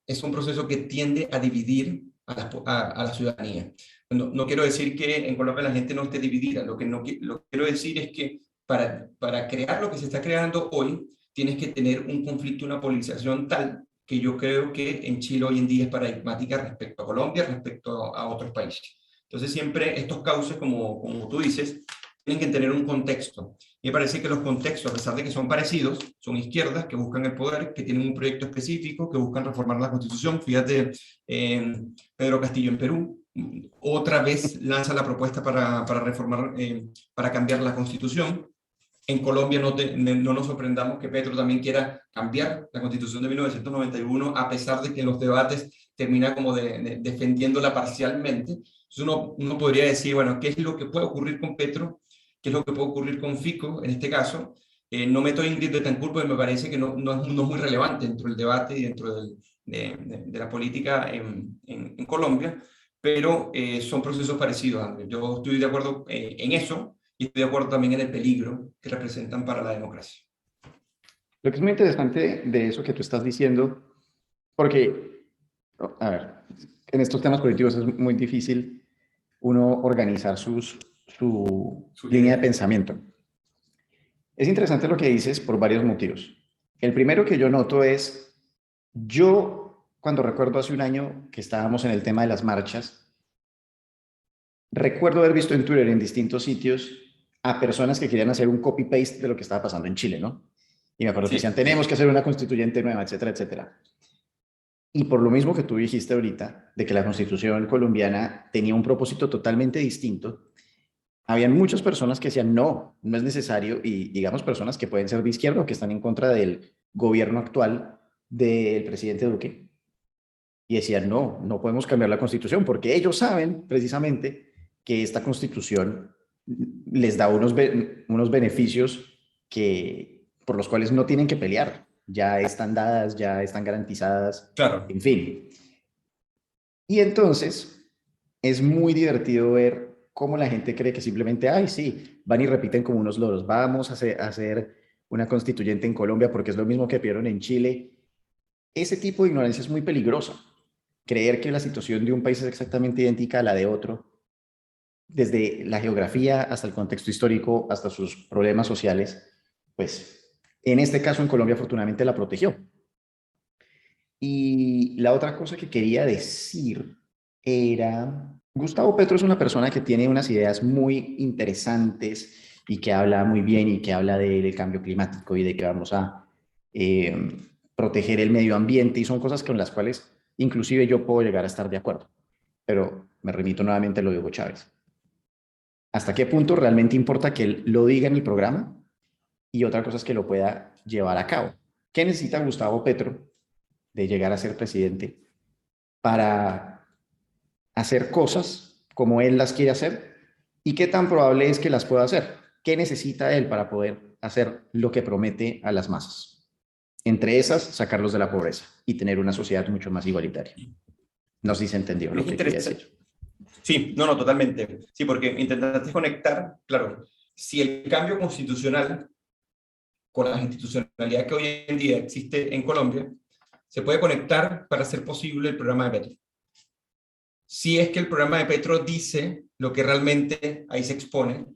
[SPEAKER 1] es un proceso que tiende a dividir a la ciudadanía. No quiero decir que en Colombia la gente no esté dividida, lo que quiero decir es que para crear lo que se está creando hoy, tienes que tener un conflicto, una polarización tal que yo creo que en Chile hoy en día es paradigmática respecto a Colombia, respecto a otros países. Entonces siempre estos cauces, como tú dices, tienen que tener un contexto. Y me parece que los contextos, a pesar de que son parecidos, son izquierdas que buscan el poder, que tienen un proyecto específico, que buscan reformar la Constitución. Fíjate, Pedro Castillo en Perú, otra vez lanza la propuesta para reformar, para cambiar la Constitución. En Colombia no nos sorprendamos que Petro también quiera cambiar la Constitución de 1991, a pesar de que en los debates termina como defendiéndola parcialmente. Entonces uno podría decir, bueno, ¿qué es lo que puede ocurrir con Petro? ¿Qué es lo que puede ocurrir con Fico en este caso? No meto a Ingrid Betancourt porque me parece que no es muy relevante dentro del debate y dentro de la política en Colombia, pero son procesos parecidos, Andrés. Yo estoy de acuerdo en eso. Y estoy de acuerdo también en el peligro que representan para la democracia.
[SPEAKER 3] Lo que es muy interesante de eso que tú estás diciendo, porque, a ver, en estos temas políticos es muy difícil uno organizar su línea de pensamiento. Es interesante lo que dices por varios motivos. El primero que yo noto es, yo cuando recuerdo hace un año que estábamos en el tema de las marchas, recuerdo haber visto en Twitter en distintos sitios a personas que querían hacer un copy-paste de lo que estaba pasando en Chile, ¿no? Y me acuerdo que decían, tenemos que hacer una constituyente nueva, etcétera, etcétera. Y por lo mismo que tú dijiste ahorita, de que la constitución colombiana tenía un propósito totalmente distinto, habían muchas personas que decían, no es necesario, y digamos personas que pueden ser de izquierda o que están en contra del gobierno actual del presidente Duque, y decían, no podemos cambiar la constitución, porque ellos saben precisamente que esta constitución les da unos beneficios por los cuales no tienen que pelear. Ya están dadas, ya están garantizadas,
[SPEAKER 1] claro.
[SPEAKER 3] En fin. Y entonces es muy divertido ver cómo la gente cree que simplemente, sí, van y repiten como unos loros, vamos a hacer una constituyente en Colombia porque es lo mismo que pidieron en Chile. Ese tipo de ignorancia es muy peligrosa. Creer que la situación de un país es exactamente idéntica a la de otro, desde la geografía hasta el contexto histórico, hasta sus problemas sociales, pues en este caso en Colombia afortunadamente la protegió. Y la otra cosa que quería decir era, Gustavo Petro es una persona que tiene unas ideas muy interesantes y que habla muy bien y que habla del cambio climático y de que vamos a proteger el medio ambiente, y son cosas con las cuales inclusive yo puedo llegar a estar de acuerdo. Pero me remito nuevamente a lo de Hugo Chávez. ¿Hasta qué punto realmente importa que él lo diga en el programa? Y otra cosa es que lo pueda llevar a cabo. ¿Qué necesita Gustavo Petro de llegar a ser presidente para hacer cosas como él las quiere hacer? ¿Y qué tan probable es que las pueda hacer? ¿Qué necesita él para poder hacer lo que promete a las masas? Entre esas, sacarlos de la pobreza y tener una sociedad mucho más igualitaria. No sé si se entendió lo que quería decir.
[SPEAKER 1] Sí, no, totalmente. Sí, porque intentaste conectar, claro, si el cambio constitucional con la institucionalidad que hoy en día existe en Colombia, se puede conectar para hacer posible el programa de Petro. Si es que el programa de Petro dice lo que realmente ahí se expone,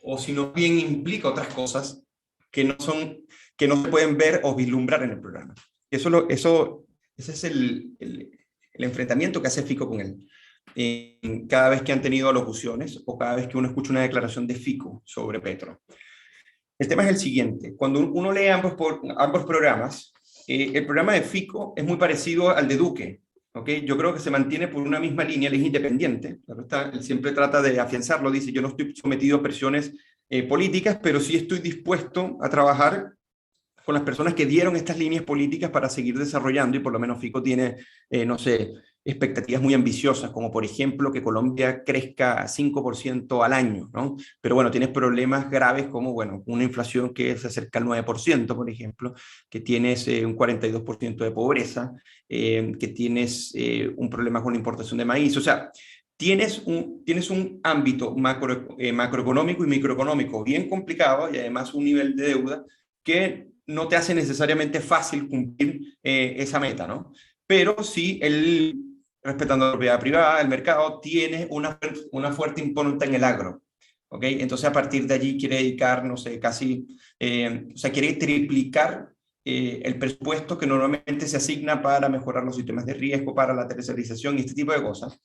[SPEAKER 1] o si no bien implica otras cosas que no se pueden ver o vislumbrar en el programa. Ese es el enfrentamiento que hace Fico con él. Cada vez que han tenido alocuciones o cada vez que uno escucha una declaración de Fico sobre Petro. El tema es el siguiente: cuando uno lee ambos programas, el programa de Fico es muy parecido al de Duque, ¿ok? Yo creo que se mantiene por una misma línea, él es independiente, claro, él siempre trata de afianzarlo, dice, yo no estoy sometido a presiones políticas, pero sí estoy dispuesto a trabajar con las personas que dieron estas líneas políticas para seguir desarrollando, y por lo menos Fico tiene, no sé, expectativas muy ambiciosas, como por ejemplo que Colombia crezca 5% al año, ¿no? Pero bueno, tienes problemas graves como, bueno, una inflación que se acerca al 9%, por ejemplo, que tienes un 42% de pobreza, que tienes un problema con la importación de maíz, o sea, tienes un ámbito macroeconómico y microeconómico bien complicado y además un nivel de deuda que no te hace necesariamente fácil cumplir esa meta, ¿no? Pero sí, él, respetando la propiedad privada, el mercado, tiene una fuerte impronta en el agro, ¿ok? Entonces, a partir de allí quiere dedicar, no sé, casi, o sea, quiere triplicar el presupuesto que normalmente se asigna para mejorar los sistemas de riesgo, para la tercerización y este tipo de cosas.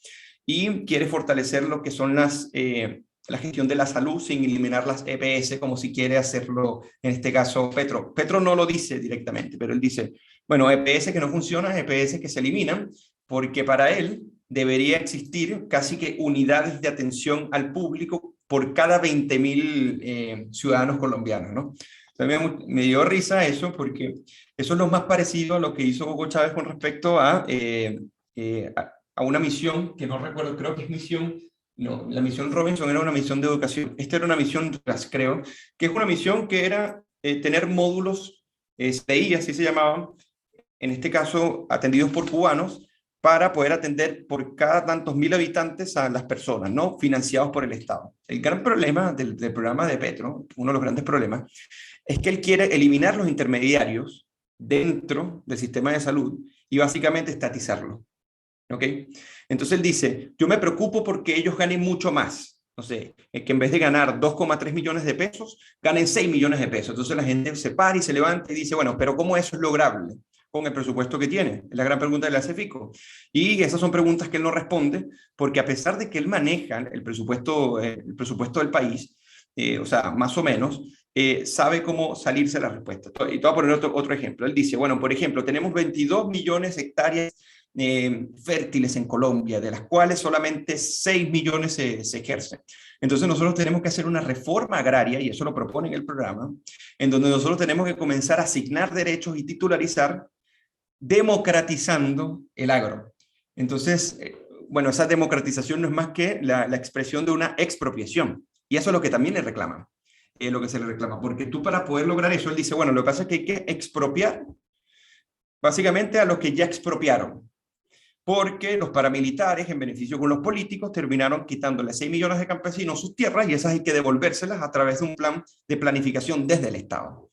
[SPEAKER 1] Y quiere fortalecer lo que son la gestión de la salud sin eliminar las EPS, como si quiere hacerlo en este caso Petro. Petro no lo dice directamente, pero él dice, bueno, EPS que no funcionan, EPS que se eliminan, porque para él debería existir casi que unidades de atención al público por cada 20.000 ciudadanos colombianos, ¿no? Me dio risa eso, porque eso es lo más parecido a lo que hizo Hugo Chávez con respecto a una misión, que no recuerdo, creo que es misión, no, la misión Robinson era una misión de educación, esta era una misión RAS, creo, que es una misión que era tener módulos, CI, así se llamaban, en este caso atendidos por cubanos, para poder atender por cada tantos mil habitantes a las personas, ¿no? Financiados por el Estado. El gran problema del programa de Petro, uno de los grandes problemas, es que él quiere eliminar los intermediarios dentro del sistema de salud y básicamente estatizarlo. ¿Ok? Entonces él dice, yo me preocupo porque ellos ganen mucho más. No sé, que en vez de ganar 2,3 millones de pesos, ganen 6 millones de pesos. Entonces la gente se para y se levanta y dice, bueno, pero ¿cómo eso es lograble con el presupuesto que tiene? Es la gran pregunta de la Fico. Y esas son preguntas que él no responde, porque a pesar de que él maneja el presupuesto del país, o sea, más o menos, sabe cómo salirse de la respuesta. Y te voy a poner otro ejemplo. Él dice, bueno, por ejemplo, tenemos 22 millones de hectáreas fértiles en Colombia, de las cuales solamente 6 millones se ejercen. Entonces nosotros tenemos que hacer una reforma agraria, y eso lo propone en el programa, en donde nosotros tenemos que comenzar a asignar derechos y titularizar, democratizando el agro. Entonces, bueno, esa democratización no es más que la expresión de una expropiación, y eso es lo que también le reclaman, lo que se le reclama, porque tú, para poder lograr eso, él dice, bueno, lo que pasa es que hay que expropiar básicamente a los que ya expropiaron, porque los paramilitares, en beneficio con los políticos, terminaron quitándole 6 millones de campesinos sus tierras, y esas hay que devolvérselas a través de un plan de planificación desde el Estado.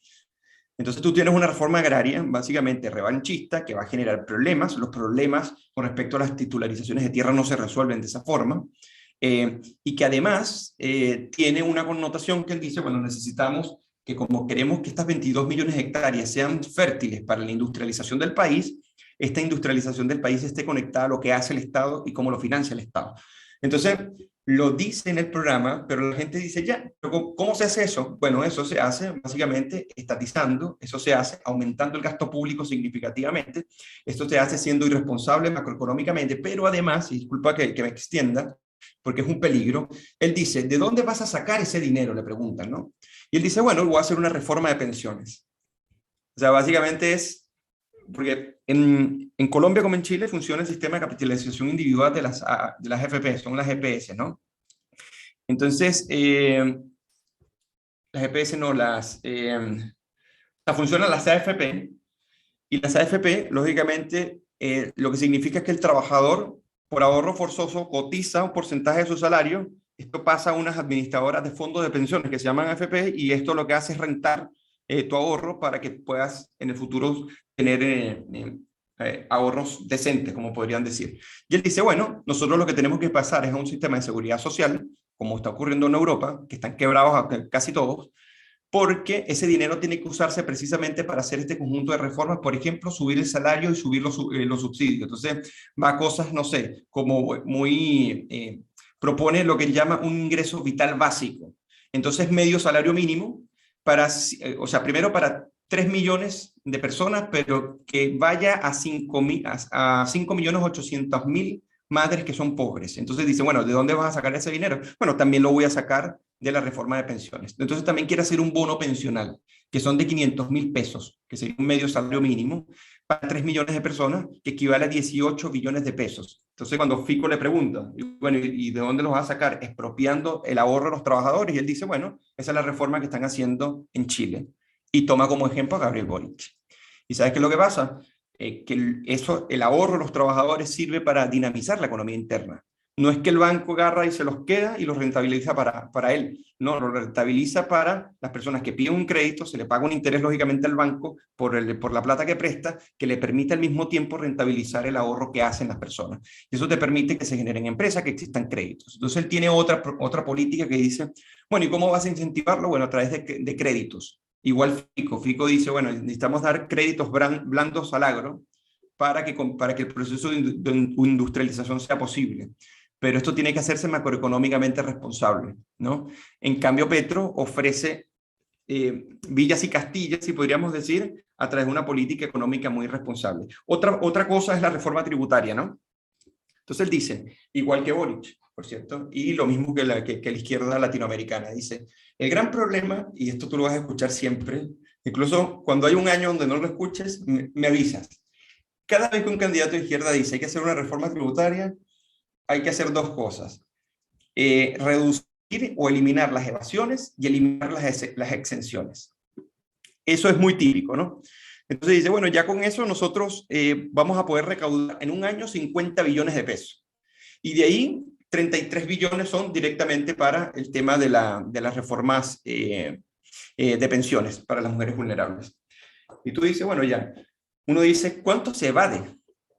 [SPEAKER 1] Entonces tú tienes una reforma agraria básicamente revanchista que va a generar problemas. Los problemas con respecto a las titularizaciones de tierra no se resuelven de esa forma, y que además tiene una connotación que él dice, bueno, necesitamos que, como queremos que estas 22 millones de hectáreas sean fértiles para la industrialización del país, esta industrialización del país esté conectada a lo que hace el Estado y cómo lo financia el Estado. Entonces, lo dice en el programa, pero la gente dice, ya, pero ¿cómo se hace eso? Bueno, eso se hace básicamente estatizando, eso se hace aumentando el gasto público significativamente, esto se hace siendo irresponsable macroeconómicamente, pero además, y disculpa que me extienda, porque es un peligro, él dice, ¿de dónde vas a sacar ese dinero? Le preguntan, ¿no? Y él dice, bueno, voy a hacer una reforma de pensiones. O sea, básicamente es, porque en Colombia como en Chile funciona el sistema de capitalización individual de las FP, son las EPS, ¿no? Entonces, las EPS no, funcionan las AFP, y las AFP, lógicamente, lo que significa es que el trabajador, por ahorro forzoso, cotiza un porcentaje de su salario. Esto pasa a unas administradoras de fondos de pensiones que se llaman AFP, y esto lo que hace es rentar tu ahorro para que puedas en el futuro tener ahorros decentes, como podrían decir. Y él dice, bueno, nosotros lo que tenemos que pasar es a un sistema de seguridad social, como está ocurriendo en Europa, que están quebrados casi todos, porque ese dinero tiene que usarse precisamente para hacer este conjunto de reformas, por ejemplo, subir el salario y subir los subsidios. Entonces, va a cosas, no sé, como propone lo que él llama un ingreso vital básico. Entonces, medio salario mínimo, primero para 3 millones de personas, pero que vaya a 5.800.000 madres que son pobres. Entonces dice, bueno, ¿de dónde vas a sacar ese dinero? Bueno, también lo voy a sacar de la reforma de pensiones. Entonces también quiere hacer un bono pensional, que son de 500.000 pesos, que sería un medio salario mínimo, para 3 millones de personas, que equivale a 18 billones de pesos. Entonces cuando Fico le pregunta, bueno, ¿y de dónde los vas a sacar? Expropiando el ahorro de los trabajadores. Y él dice, bueno, esa es la reforma que están haciendo en Chile. Y toma como ejemplo a Gabriel Boric. ¿Y sabes qué es lo que pasa? Que el ahorro de los trabajadores sirve para dinamizar la economía interna. No es que el banco agarra y se los queda y los rentabiliza para él. No, lo rentabiliza para las personas que piden un crédito, se le paga un interés lógicamente al banco por la plata que presta, que le permite al mismo tiempo rentabilizar el ahorro que hacen las personas. Y eso te permite que se generen empresas, que existan créditos. Entonces él tiene otra política que dice, bueno, ¿y cómo vas a incentivarlo? Bueno, a través de créditos. Igual Fico dice, bueno, necesitamos dar créditos blandos al agro para que el proceso de industrialización sea posible. Pero esto tiene que hacerse macroeconómicamente responsable, ¿no? En cambio, Petro ofrece villas y castillas, si podríamos decir, a través de una política económica muy responsable. Otra cosa es la reforma tributaria, ¿no? Entonces él dice, igual que Boric, por cierto, y lo mismo que la izquierda latinoamericana, dice, el gran problema, y esto tú lo vas a escuchar siempre, incluso cuando hay un año donde no lo escuches, me avisas. Cada vez que un candidato de izquierda dice hay que hacer una reforma tributaria, hay que hacer dos cosas. Reducir o eliminar las evasiones y eliminar las exenciones. Eso es muy típico, ¿no? Entonces dice, bueno, ya con eso nosotros vamos a poder recaudar en un año 50 billones de pesos. Y de ahí 33 billones son directamente para el tema de las reformas de pensiones para las mujeres vulnerables. Y tú dices, bueno, ya, uno dice, ¿cuánto se evade?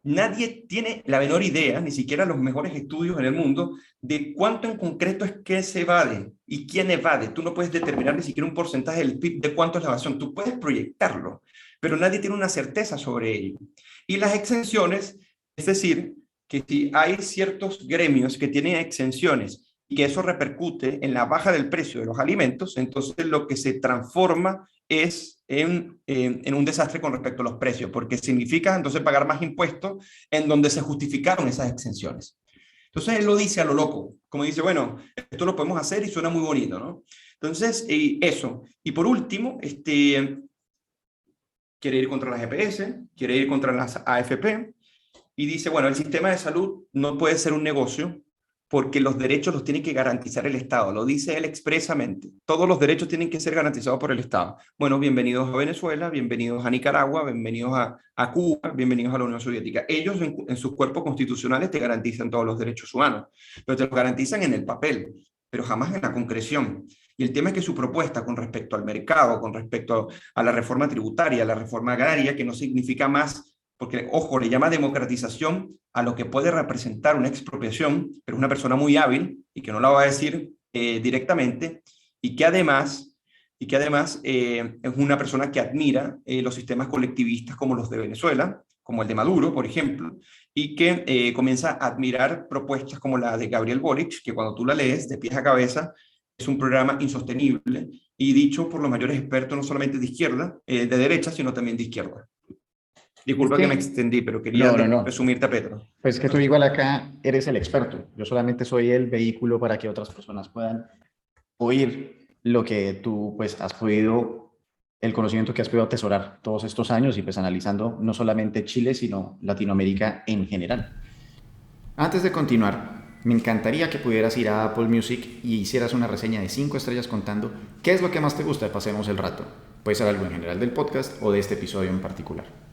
[SPEAKER 1] Nadie tiene la menor idea, ni siquiera los mejores estudios en el mundo, de cuánto en concreto es que se evade y quién evade. Tú no puedes determinar ni siquiera un porcentaje del PIB de cuánto es la evasión. Tú puedes proyectarlo, pero nadie tiene una certeza sobre ello. Y las exenciones, es decir, que si hay ciertos gremios que tienen exenciones y que eso repercute en la baja del precio de los alimentos, entonces lo que se transforma es en un desastre con respecto a los precios, porque significa entonces pagar más impuestos en donde se justificaron esas exenciones. Entonces él lo dice a lo loco, como dice, bueno, esto lo podemos hacer y suena muy bonito, ¿no? Entonces, eso. Y por último, quiere ir contra las EPS, quiere ir contra las AFP, y dice, bueno, el sistema de salud no puede ser un negocio porque los derechos los tiene que garantizar el Estado. Lo dice él expresamente. Todos los derechos tienen que ser garantizados por el Estado. Bueno, bienvenidos a Venezuela, bienvenidos a Nicaragua, bienvenidos a Cuba, bienvenidos a la Unión Soviética. Ellos en sus cuerpos constitucionales te garantizan todos los derechos humanos, pero te los garantizan en el papel, pero jamás en la concreción. Y el tema es que su propuesta con respecto al mercado, con respecto a la reforma tributaria, a la reforma agraria, que no significa más, porque, ojo, le llama democratización a lo que puede representar una expropiación, pero es una persona muy hábil y que no la va a decir directamente, y que además es una persona que admira los sistemas colectivistas como los de Venezuela, como el de Maduro, por ejemplo, y que comienza a admirar propuestas como la de Gabriel Boric, que cuando tú la lees de pies a cabeza, es un programa insostenible y dicho por los mayores expertos, no solamente de izquierda, de derecha, sino también de izquierda. Disculpa que me extendí, pero quería resumirte a Petro.
[SPEAKER 3] Pues que tú igual acá eres el experto. Yo solamente soy el vehículo para que otras personas puedan oír lo que tú pues has podido, el conocimiento que has podido atesorar todos estos años y pues analizando no solamente Chile, sino Latinoamérica en general.
[SPEAKER 2] Antes de continuar, me encantaría que pudieras ir a Apple Music y hicieras una reseña de 5 estrellas contando qué es lo que más te gusta de Pasemos el Rato. Puede ser algo en general del podcast o de este episodio en particular.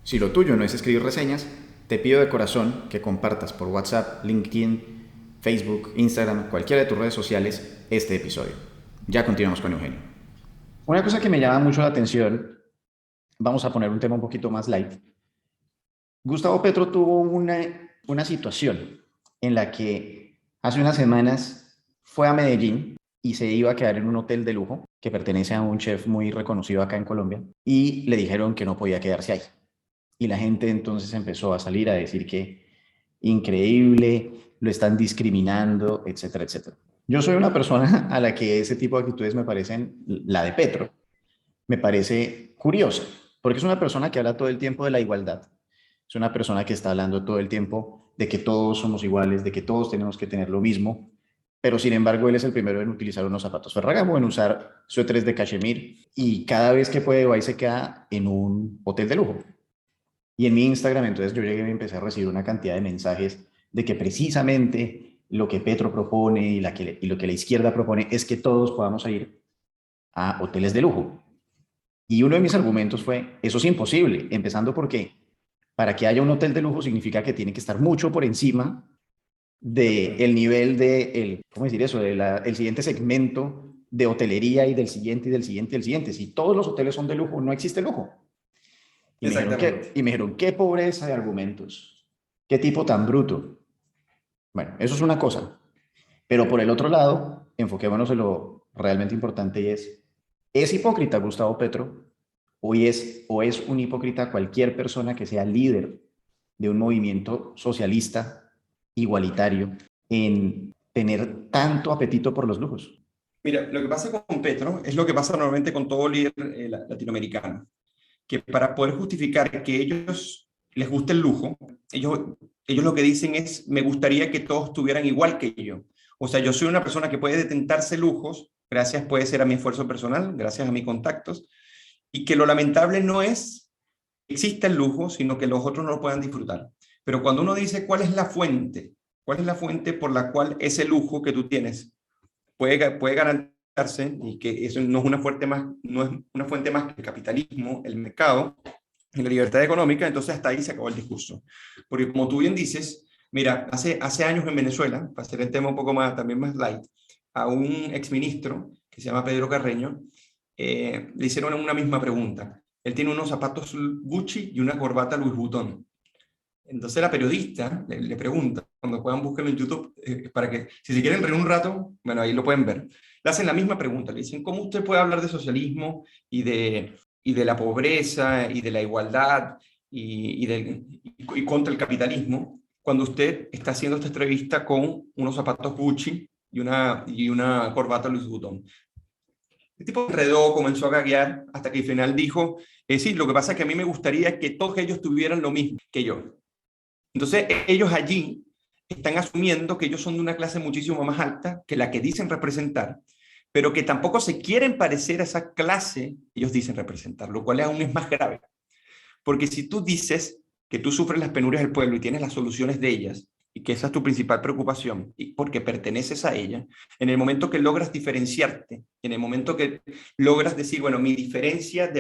[SPEAKER 2] Si lo tuyo no es escribir reseñas, te pido de corazón que compartas por WhatsApp, LinkedIn, Facebook, Instagram, cualquiera de tus redes sociales este episodio. Ya continuamos con Eugenio.
[SPEAKER 3] Una cosa que me llama mucho la atención, vamos a poner un tema un poquito más light. Gustavo Petro tuvo una situación en la que hace unas semanas fue a Medellín y se iba a quedar en un hotel de lujo que pertenece a un chef muy reconocido acá en Colombia y le dijeron que no podía quedarse ahí. Y la gente entonces empezó a salir a decir que increíble, lo están discriminando, etcétera, etcétera. Yo soy una persona a la que ese tipo de actitudes me parecen la de Petro. me parece curiosa, porque es una persona que habla todo el tiempo de la igualdad. Es una persona que está hablando todo el tiempo de que todos somos iguales, de que todos tenemos que tener lo mismo, pero sin embargo él es el primero en utilizar unos zapatos Ferragamo, en usar suéteres de cachemir y cada vez que puede va y se queda en un hotel de lujo. Y en mi Instagram entonces yo llegué y empecé a recibir una cantidad de mensajes de que precisamente lo que Petro propone y lo que la izquierda propone es que todos podamos ir a hoteles de lujo. Y uno de mis argumentos fue, eso es imposible, empezando porque para que haya un hotel de lujo significa que tiene que estar mucho por encima del nivel ¿cómo decir eso? El siguiente segmento de hotelería y del siguiente y del siguiente y del siguiente. Si todos los hoteles son de lujo, no existe lujo.
[SPEAKER 1] Exactamente.
[SPEAKER 3] Y me dijeron, qué pobreza de argumentos, qué tipo tan bruto. Bueno, eso es una cosa. Pero por el otro lado, enfoquémonos en lo realmente importante y ¿es hipócrita Gustavo Petro o es un hipócrita cualquier persona que sea líder de un movimiento socialista igualitario en tener tanto apetito por los lujos?
[SPEAKER 1] Mira, lo que pasa con Petro es lo que pasa normalmente con todo líder latinoamericano, que para poder justificar que ellos les guste el lujo, ellos lo que dicen es, me gustaría que todos tuvieran igual que yo. O sea, yo soy una persona que puede detentarse lujos, gracias puede ser a mi esfuerzo personal, gracias a mis contactos, y que lo lamentable no es que exista el lujo, sino que los otros no lo puedan disfrutar. Pero cuando uno dice cuál es la fuente por la cual ese lujo que tú tienes puede garantizarse y que eso no es no es una fuente más que el capitalismo, el mercado y la libertad económica, entonces hasta ahí se acabó el discurso. Porque como tú bien dices, mira, hace años en Venezuela, para hacer el tema un poco más, también más light, a un exministro que se llama Pedro Carreño, le hicieron una misma pregunta. Él tiene unos zapatos Gucci y una corbata Louis Vuitton. Entonces la periodista le pregunta, cuando puedan buscarlo en YouTube, para que, si se quieren reír un rato, bueno, ahí lo pueden ver. Le hacen la misma pregunta, le dicen, ¿cómo usted puede hablar de socialismo y de la pobreza y de la igualdad y contra el capitalismo cuando usted está haciendo esta entrevista con unos zapatos Gucci y una corbata Louis Vuitton? El tipo enredó, comenzó a gaguear, hasta que al final dijo, sí, lo que pasa es que a mí me gustaría que todos ellos tuvieran lo mismo que yo. Entonces, ellos allí están asumiendo que ellos son de una clase muchísimo más alta que la que dicen representar, pero que tampoco se quieren parecer a esa clase que ellos dicen representar, lo cual aún es más grave. Porque si tú dices que tú sufres las penurias del pueblo y tienes las soluciones de ellas, y que esa es tu principal preocupación, y porque perteneces a ella, en el momento que logras diferenciarte, en el momento que logras decir, bueno, mi diferencia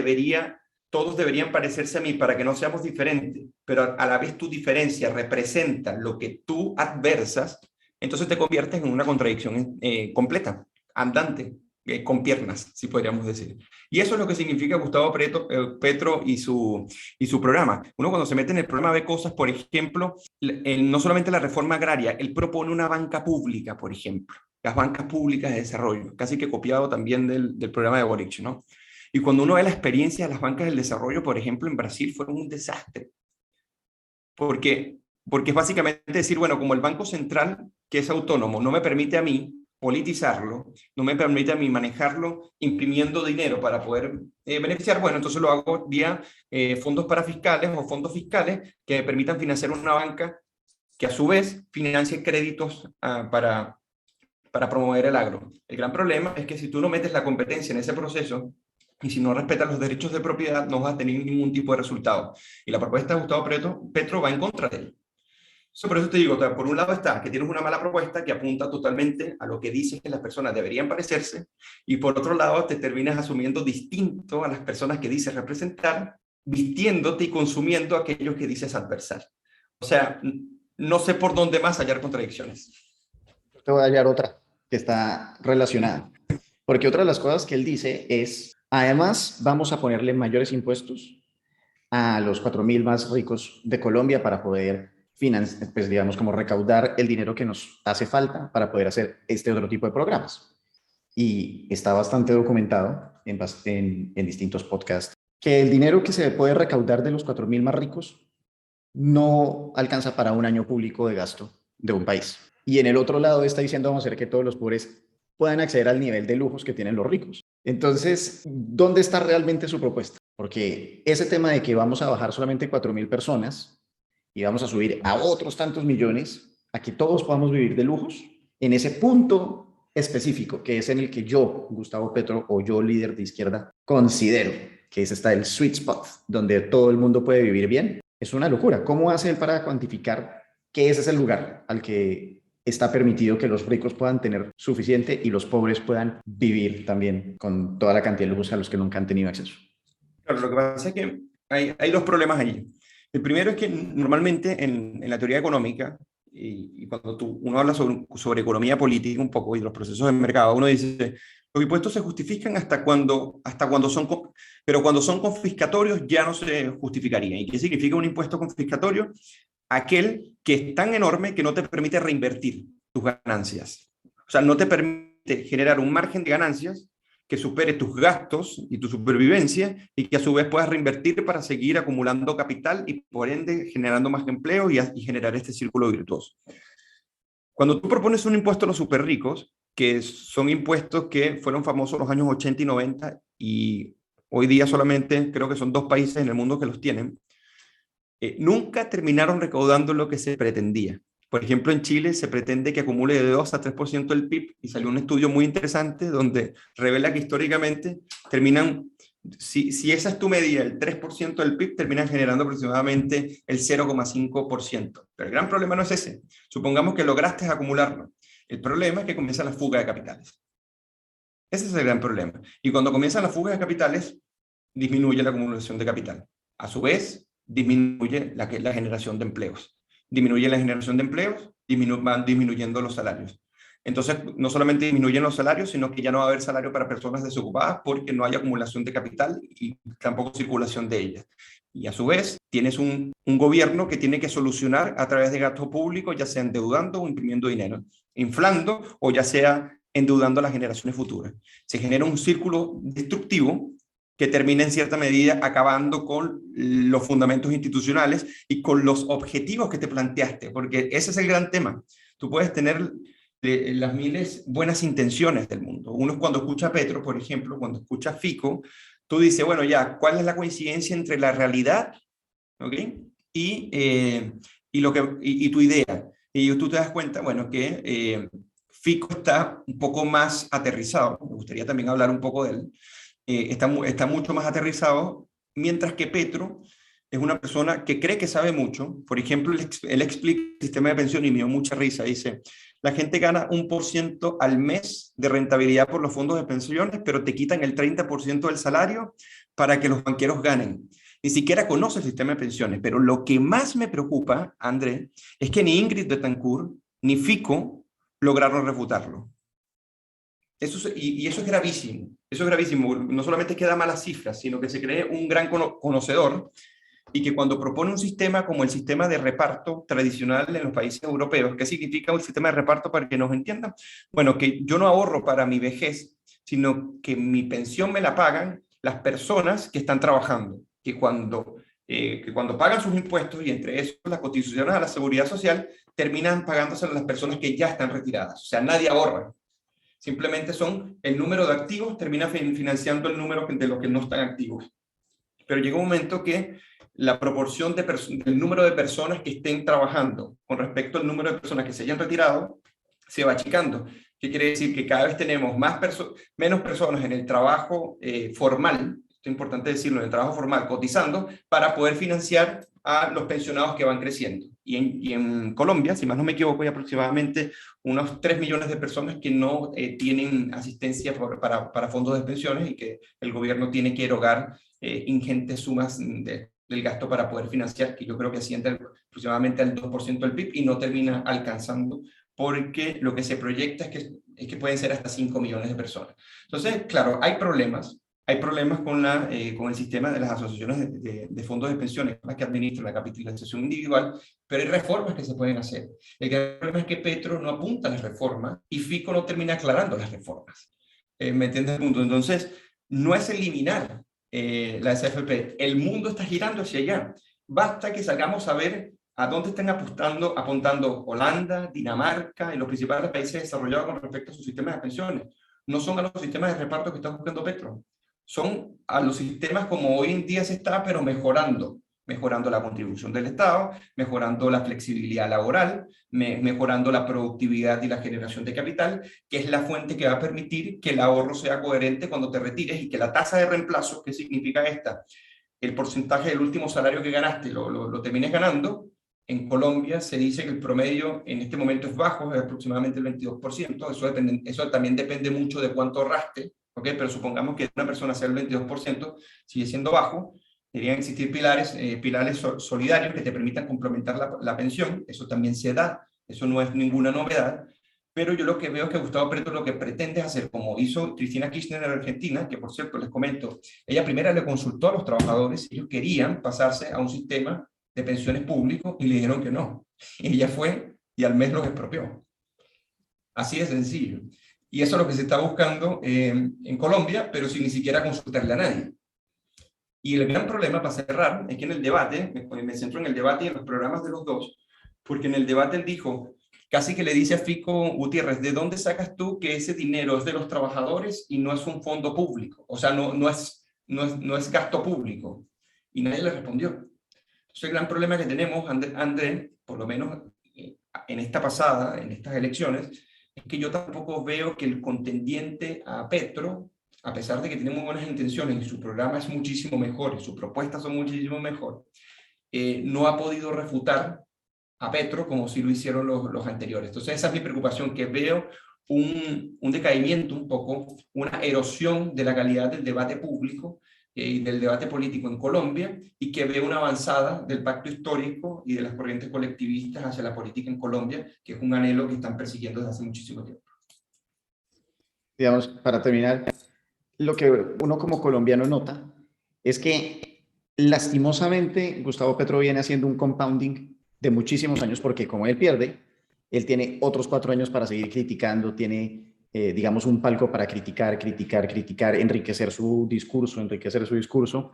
[SPEAKER 1] todos deberían parecerse a mí para que no seamos diferentes, pero a la vez tu diferencia representa lo que tú adversas, entonces te conviertes en una contradicción completa, andante, con piernas, si podríamos decir. Y eso es lo que significa Gustavo Petro y su programa. Uno cuando se mete en el programa ve cosas, por ejemplo, no solamente la reforma agraria, él propone una banca pública, por ejemplo, las bancas públicas de desarrollo, casi que copiado también del programa de Boric, ¿no? Y cuando uno ve la experiencia de las bancas del desarrollo, por ejemplo, en Brasil, fueron un desastre. Porque, porque es básicamente decir, bueno, como el Banco Central, que es autónomo, no me permite a mí politizarlo, no me permite a mí manejarlo imprimiendo dinero para poder beneficiar, bueno, entonces lo hago vía fondos parafiscales o fondos fiscales que me permitan financiar una banca que a su vez financie créditos para promover el agro. El gran problema es que si tú no metes la competencia en ese proceso y si no respetas los derechos de propiedad, no vas a tener ningún tipo de resultado. Y la propuesta de Gustavo Petro va en contra de él. Por eso te digo, por un lado está que tienes una mala propuesta que apunta totalmente a lo que dices que las personas deberían parecerse, y por otro lado te terminas asumiendo distinto a las personas que dices representar, vistiéndote y consumiendo a aquellos que dices adversar. O sea, no sé por dónde más hallar contradicciones.
[SPEAKER 3] Te voy a hallar otra que está relacionada. Porque otra de las cosas que él dice es, además, vamos a ponerle mayores impuestos a los 4.000 más ricos de Colombia para poder financiar, pues digamos, como recaudar el dinero que nos hace falta para poder hacer este otro tipo de programas. Y está bastante documentado en distintos podcasts que el dinero que se puede recaudar de los 4.000 más ricos no alcanza para un año público de gasto de un país. Y en el otro lado está diciendo vamos a hacer que todos los pobres puedan acceder al nivel de lujos que tienen los ricos. Entonces, ¿dónde está realmente su propuesta? Porque ese tema de que vamos a bajar solamente 4.000 personas y vamos a subir a otros tantos millones, a que todos podamos vivir de lujos, en ese punto específico, que es en el que yo, Gustavo Petro, o yo, líder de izquierda, considero que ese está el sweet spot, donde todo el mundo puede vivir bien, es una locura. ¿Cómo hace él para cuantificar que ese es el lugar al que está permitido que los ricos puedan tener suficiente y los pobres puedan vivir también con toda la cantidad de lujos a los que nunca han tenido acceso?
[SPEAKER 1] Claro, lo que pasa es que hay dos problemas allí. El primero es que normalmente en la teoría económica, y cuando uno habla sobre economía política un poco y los procesos de mercado, uno dice, los impuestos se justifican hasta cuando son, pero cuando son confiscatorios ya no se justificarían. ¿Y qué significa un impuesto confiscatorio? Aquel que es tan enorme que no te permite reinvertir tus ganancias. O sea, no te permite generar un margen de ganancias que supere tus gastos y tu supervivencia y que a su vez puedas reinvertir para seguir acumulando capital y por ende generando más empleo y generar este círculo virtuoso. Cuando tú propones un impuesto a los super ricos, que son impuestos que fueron famosos en los años 80 y 90 y hoy día solamente creo que son 2 países en el mundo que los tienen, nunca terminaron recaudando lo que se pretendía. Por ejemplo, en Chile se pretende que acumule de 2 a 3% del PIB y salió un estudio muy interesante donde revela que históricamente terminan, si esa es tu medida, el 3% del PIB, terminan generando aproximadamente el 0,5%. Pero el gran problema no es ese. Supongamos que lograste acumularlo. El problema es que comienza la fuga de capitales. Ese es el gran problema. Y cuando comienzan las fugas de capitales, disminuye la acumulación de capital. A su vez, disminuye la generación de empleos. Disminuye la generación de empleos, van disminuyendo los salarios. Entonces, no solamente disminuyen los salarios, sino que ya no va a haber salario para personas desocupadas porque no hay acumulación de capital y tampoco circulación de ellas. Y a su vez, tienes un gobierno que tiene que solucionar a través de gasto público, ya sea endeudando o imprimiendo dinero, inflando o ya sea endeudando a las generaciones futuras. Se genera un círculo destructivo que termina en cierta medida acabando con los fundamentos institucionales y con los objetivos que te planteaste, porque ese es el gran tema. Tú puedes tener las miles buenas intenciones del mundo. Uno cuando escucha a Petro, por ejemplo, cuando escucha a Fico, tú dices, bueno, ya, ¿cuál es la coincidencia entre la realidad, ¿okay? y tu idea? Y tú te das cuenta, bueno, que Fico está un poco más aterrizado. Me gustaría también hablar un poco de él. Está mucho más aterrizado, mientras que Petro es una persona que cree que sabe mucho. Por ejemplo, él explica el sistema de pensión y me dio mucha risa. Dice, la gente gana 1% al mes de rentabilidad por los fondos de pensiones, pero te quitan el 30% del salario para que los banqueros ganen. Ni siquiera conoce el sistema de pensiones. Pero lo que más me preocupa, André, es que ni Ingrid Betancourt ni Fico lograron refutarlo. Eso es gravísimo. Eso es gravísimo. No solamente es que da malas cifras, sino que se cree un gran conocedor y que cuando propone un sistema como el sistema de reparto tradicional en los países europeos, ¿qué significa un sistema de reparto para que nos entiendan? Bueno, que yo no ahorro para mi vejez, sino que mi pensión me la pagan las personas que están trabajando, que cuando pagan sus impuestos y entre eso las cotizaciones a la seguridad social, terminan pagándose a las personas que ya están retiradas. O sea, nadie ahorra. Simplemente son el número de activos, termina financiando el número de los que no están activos. Pero llega un momento que la proporción del número de personas que estén trabajando con respecto al número de personas que se hayan retirado se va achicando. ¿Qué quiere decir? Que cada vez tenemos menos personas en el trabajo formal, esto es importante decirlo, en el trabajo formal, cotizando para poder financiar a los pensionados que van creciendo. Y en Colombia, si más no me equivoco, hay aproximadamente unos 3 millones de personas que no tienen asistencia para fondos de pensiones y que el gobierno tiene que erogar ingentes sumas del gasto para poder financiar, que yo creo que asciende aproximadamente al 2% del PIB y no termina alcanzando, porque lo que se proyecta es que pueden ser hasta 5 millones de personas. Entonces, claro, hay problemas con el sistema de las asociaciones de fondos de pensiones que administran la capitalización individual, pero hay reformas que se pueden hacer. El gran problema es que Petro no apunta a las reformas y Fico no termina aclarando las reformas. ¿Me entiendes el punto? Entonces, no es eliminar la SFP. El mundo está girando hacia allá. Basta que salgamos a ver a dónde están apuntando Holanda, Dinamarca y los principales países desarrollados con respecto a sus sistemas de pensiones. no son a los sistemas de reparto que está buscando Petro, son a los sistemas como hoy en día se está, pero mejorando la contribución del Estado, mejorando la flexibilidad laboral, mejorando la productividad y la generación de capital, que es la fuente que va a permitir que el ahorro sea coherente cuando te retires y que la tasa de reemplazo, ¿qué significa esta? El porcentaje del último salario que ganaste lo termines ganando. En Colombia se dice que el promedio en este momento es bajo, es aproximadamente el 22%. Eso también depende mucho de cuánto ahorraste, ¿ok? Pero supongamos que una persona sea el 22%, sigue siendo bajo. Deberían existir pilares solidarios que te permitan complementar la pensión. Eso también se da, eso no es ninguna novedad. Pero yo lo que veo es que Gustavo Petro lo que pretende hacer, como hizo Cristina Kirchner en Argentina, que por cierto les comento, ella primero le consultó a los trabajadores, ellos querían pasarse a un sistema de pensiones público y le dijeron que no. Y ella fue y al mes los expropió. Así de sencillo. Y eso es lo que se está buscando en Colombia, pero sin ni siquiera consultarle a nadie. Y el gran problema, para cerrar, es que en el debate, me centro en el debate y en los programas de los dos, porque en el debate él dijo, casi que le dice a Fico Gutiérrez, ¿de dónde sacas tú que ese dinero es de los trabajadores y no es un fondo público? O sea, no es gasto público. Y nadie le respondió. Entonces el gran problema que tenemos, André, por lo menos en estas elecciones, es que yo tampoco veo que el contendiente a Petro, a pesar de que tiene muy buenas intenciones y su programa es muchísimo mejor, y sus propuestas son muchísimo mejor, no ha podido refutar a Petro como si lo hicieron los anteriores. Entonces esa es mi preocupación, que veo un decaimiento un poco, una erosión de la calidad del debate público y del debate político en Colombia, y que veo una avanzada del pacto histórico y de las corrientes colectivistas hacia la política en Colombia, que es un anhelo que están persiguiendo desde hace muchísimo tiempo.
[SPEAKER 3] Digamos, para terminar, lo que uno como colombiano nota es que lastimosamente Gustavo Petro viene haciendo un compounding de muchísimos años, porque como él pierde, él tiene otros 4 años para seguir criticando, tiene, digamos, un palco para criticar, enriquecer su discurso,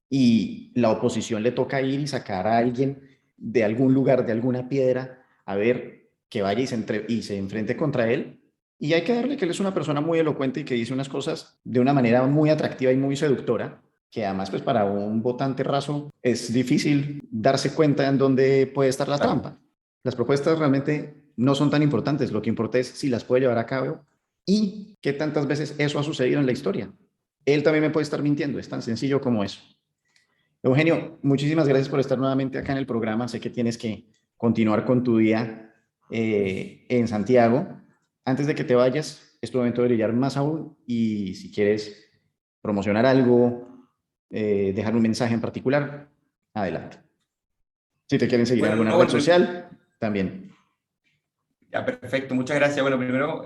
[SPEAKER 3] y la oposición le toca ir y sacar a alguien de algún lugar, de alguna piedra, a ver que vaya y se enfrente contra él. Y hay que darle que él es una persona muy elocuente y que dice unas cosas de una manera muy atractiva y muy seductora, que además pues para un votante raso es difícil darse cuenta en dónde puede estar la trampa. Las propuestas realmente no son tan importantes, lo que importa es si las puede llevar a cabo y qué tantas veces eso ha sucedido en la historia. Él también me puede estar mintiendo, es tan sencillo como eso. Eugenio, muchísimas gracias por estar nuevamente acá en el programa. Sé que tienes que continuar con tu día en Santiago. Antes de que te vayas, es tu momento de brillar más aún, y si quieres promocionar algo, dejar un mensaje en particular, adelante. Si te quieren seguir en alguna red social, también.
[SPEAKER 1] Ya, perfecto, muchas gracias. Bueno, primero,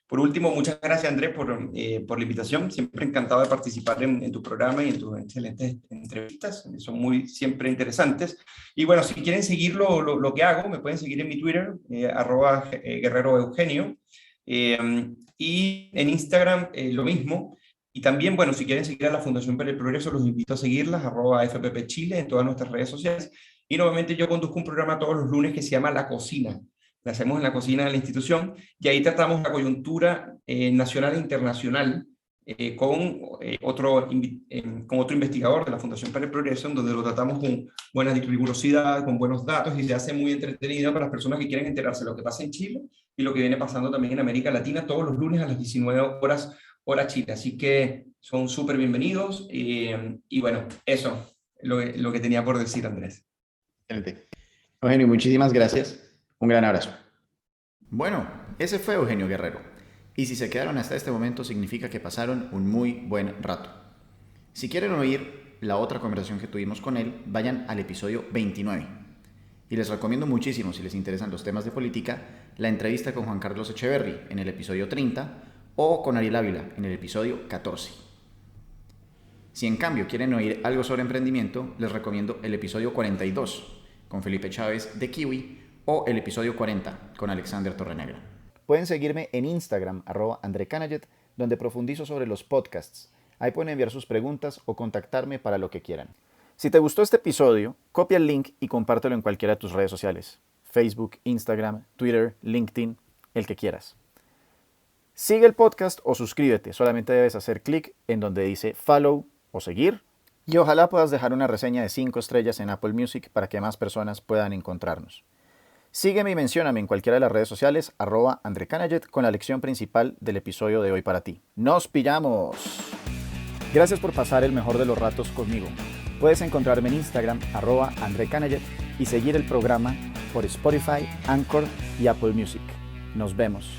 [SPEAKER 1] por último, muchas gracias, Andrés, por la invitación. Siempre encantado de participar en tu programa y en tus excelentes entrevistas. Son siempre interesantes. Y bueno, si quieren seguir lo que hago, me pueden seguir en mi Twitter, @Guerrero Eugenio. Y en Instagram, lo mismo. Y también, bueno, si quieren seguir a la Fundación para el Progreso, los invito a seguirlas, @FPP Chile, en todas nuestras redes sociales. Y nuevamente yo conduzco un programa todos los lunes que se llama La Cocina. La hacemos en la cocina de la institución, y ahí tratamos la coyuntura nacional e internacional con otro investigador de la Fundación para el Progreso, en donde lo tratamos con buena rigurosidad, con buenos datos, y se hace muy entretenido para las personas que quieren enterarse de lo que pasa en Chile y lo que viene pasando también en América Latina, todos los lunes a las 19 horas, hora Chile. Así que son súper bienvenidos, y bueno, eso es lo que tenía por decir, Andrés.
[SPEAKER 3] Excelente. Eugenio, muchísimas gracias. Un gran abrazo.
[SPEAKER 2] Bueno, ese fue Eugenio Guerrero. Y si se quedaron hasta este momento, significa que pasaron un muy buen rato. Si quieren oír la otra conversación que tuvimos con él, vayan al episodio 29. Y les recomiendo muchísimo, si les interesan los temas de política, la entrevista con Juan Carlos Echeverry en el episodio 30 o con Ariel Ávila en el episodio 14. Si en cambio quieren oír algo sobre emprendimiento, les recomiendo el episodio 42 con Felipe Chávez de Kiwi o el episodio 40 con Alexander Torrenegra. Pueden seguirme en Instagram, @AndreCanaget, donde profundizo sobre los podcasts. Ahí pueden enviar sus preguntas o contactarme para lo que quieran. Si te gustó este episodio, copia el link y compártelo en cualquiera de tus redes sociales. Facebook, Instagram, Twitter, LinkedIn, el que quieras. Sigue el podcast o suscríbete, solamente debes hacer clic en donde dice follow o seguir y ojalá puedas dejar una reseña de 5 estrellas en Apple Music para que más personas puedan encontrarnos. Sígueme y mencióname en cualquiera de las redes sociales @AndreCanaget con la lección principal del episodio de hoy para ti. ¡Nos pillamos! Gracias por pasar el mejor de los ratos conmigo. Puedes encontrarme en Instagram @AndreCanaget y seguir el programa por Spotify, Anchor y Apple Music. Nos vemos.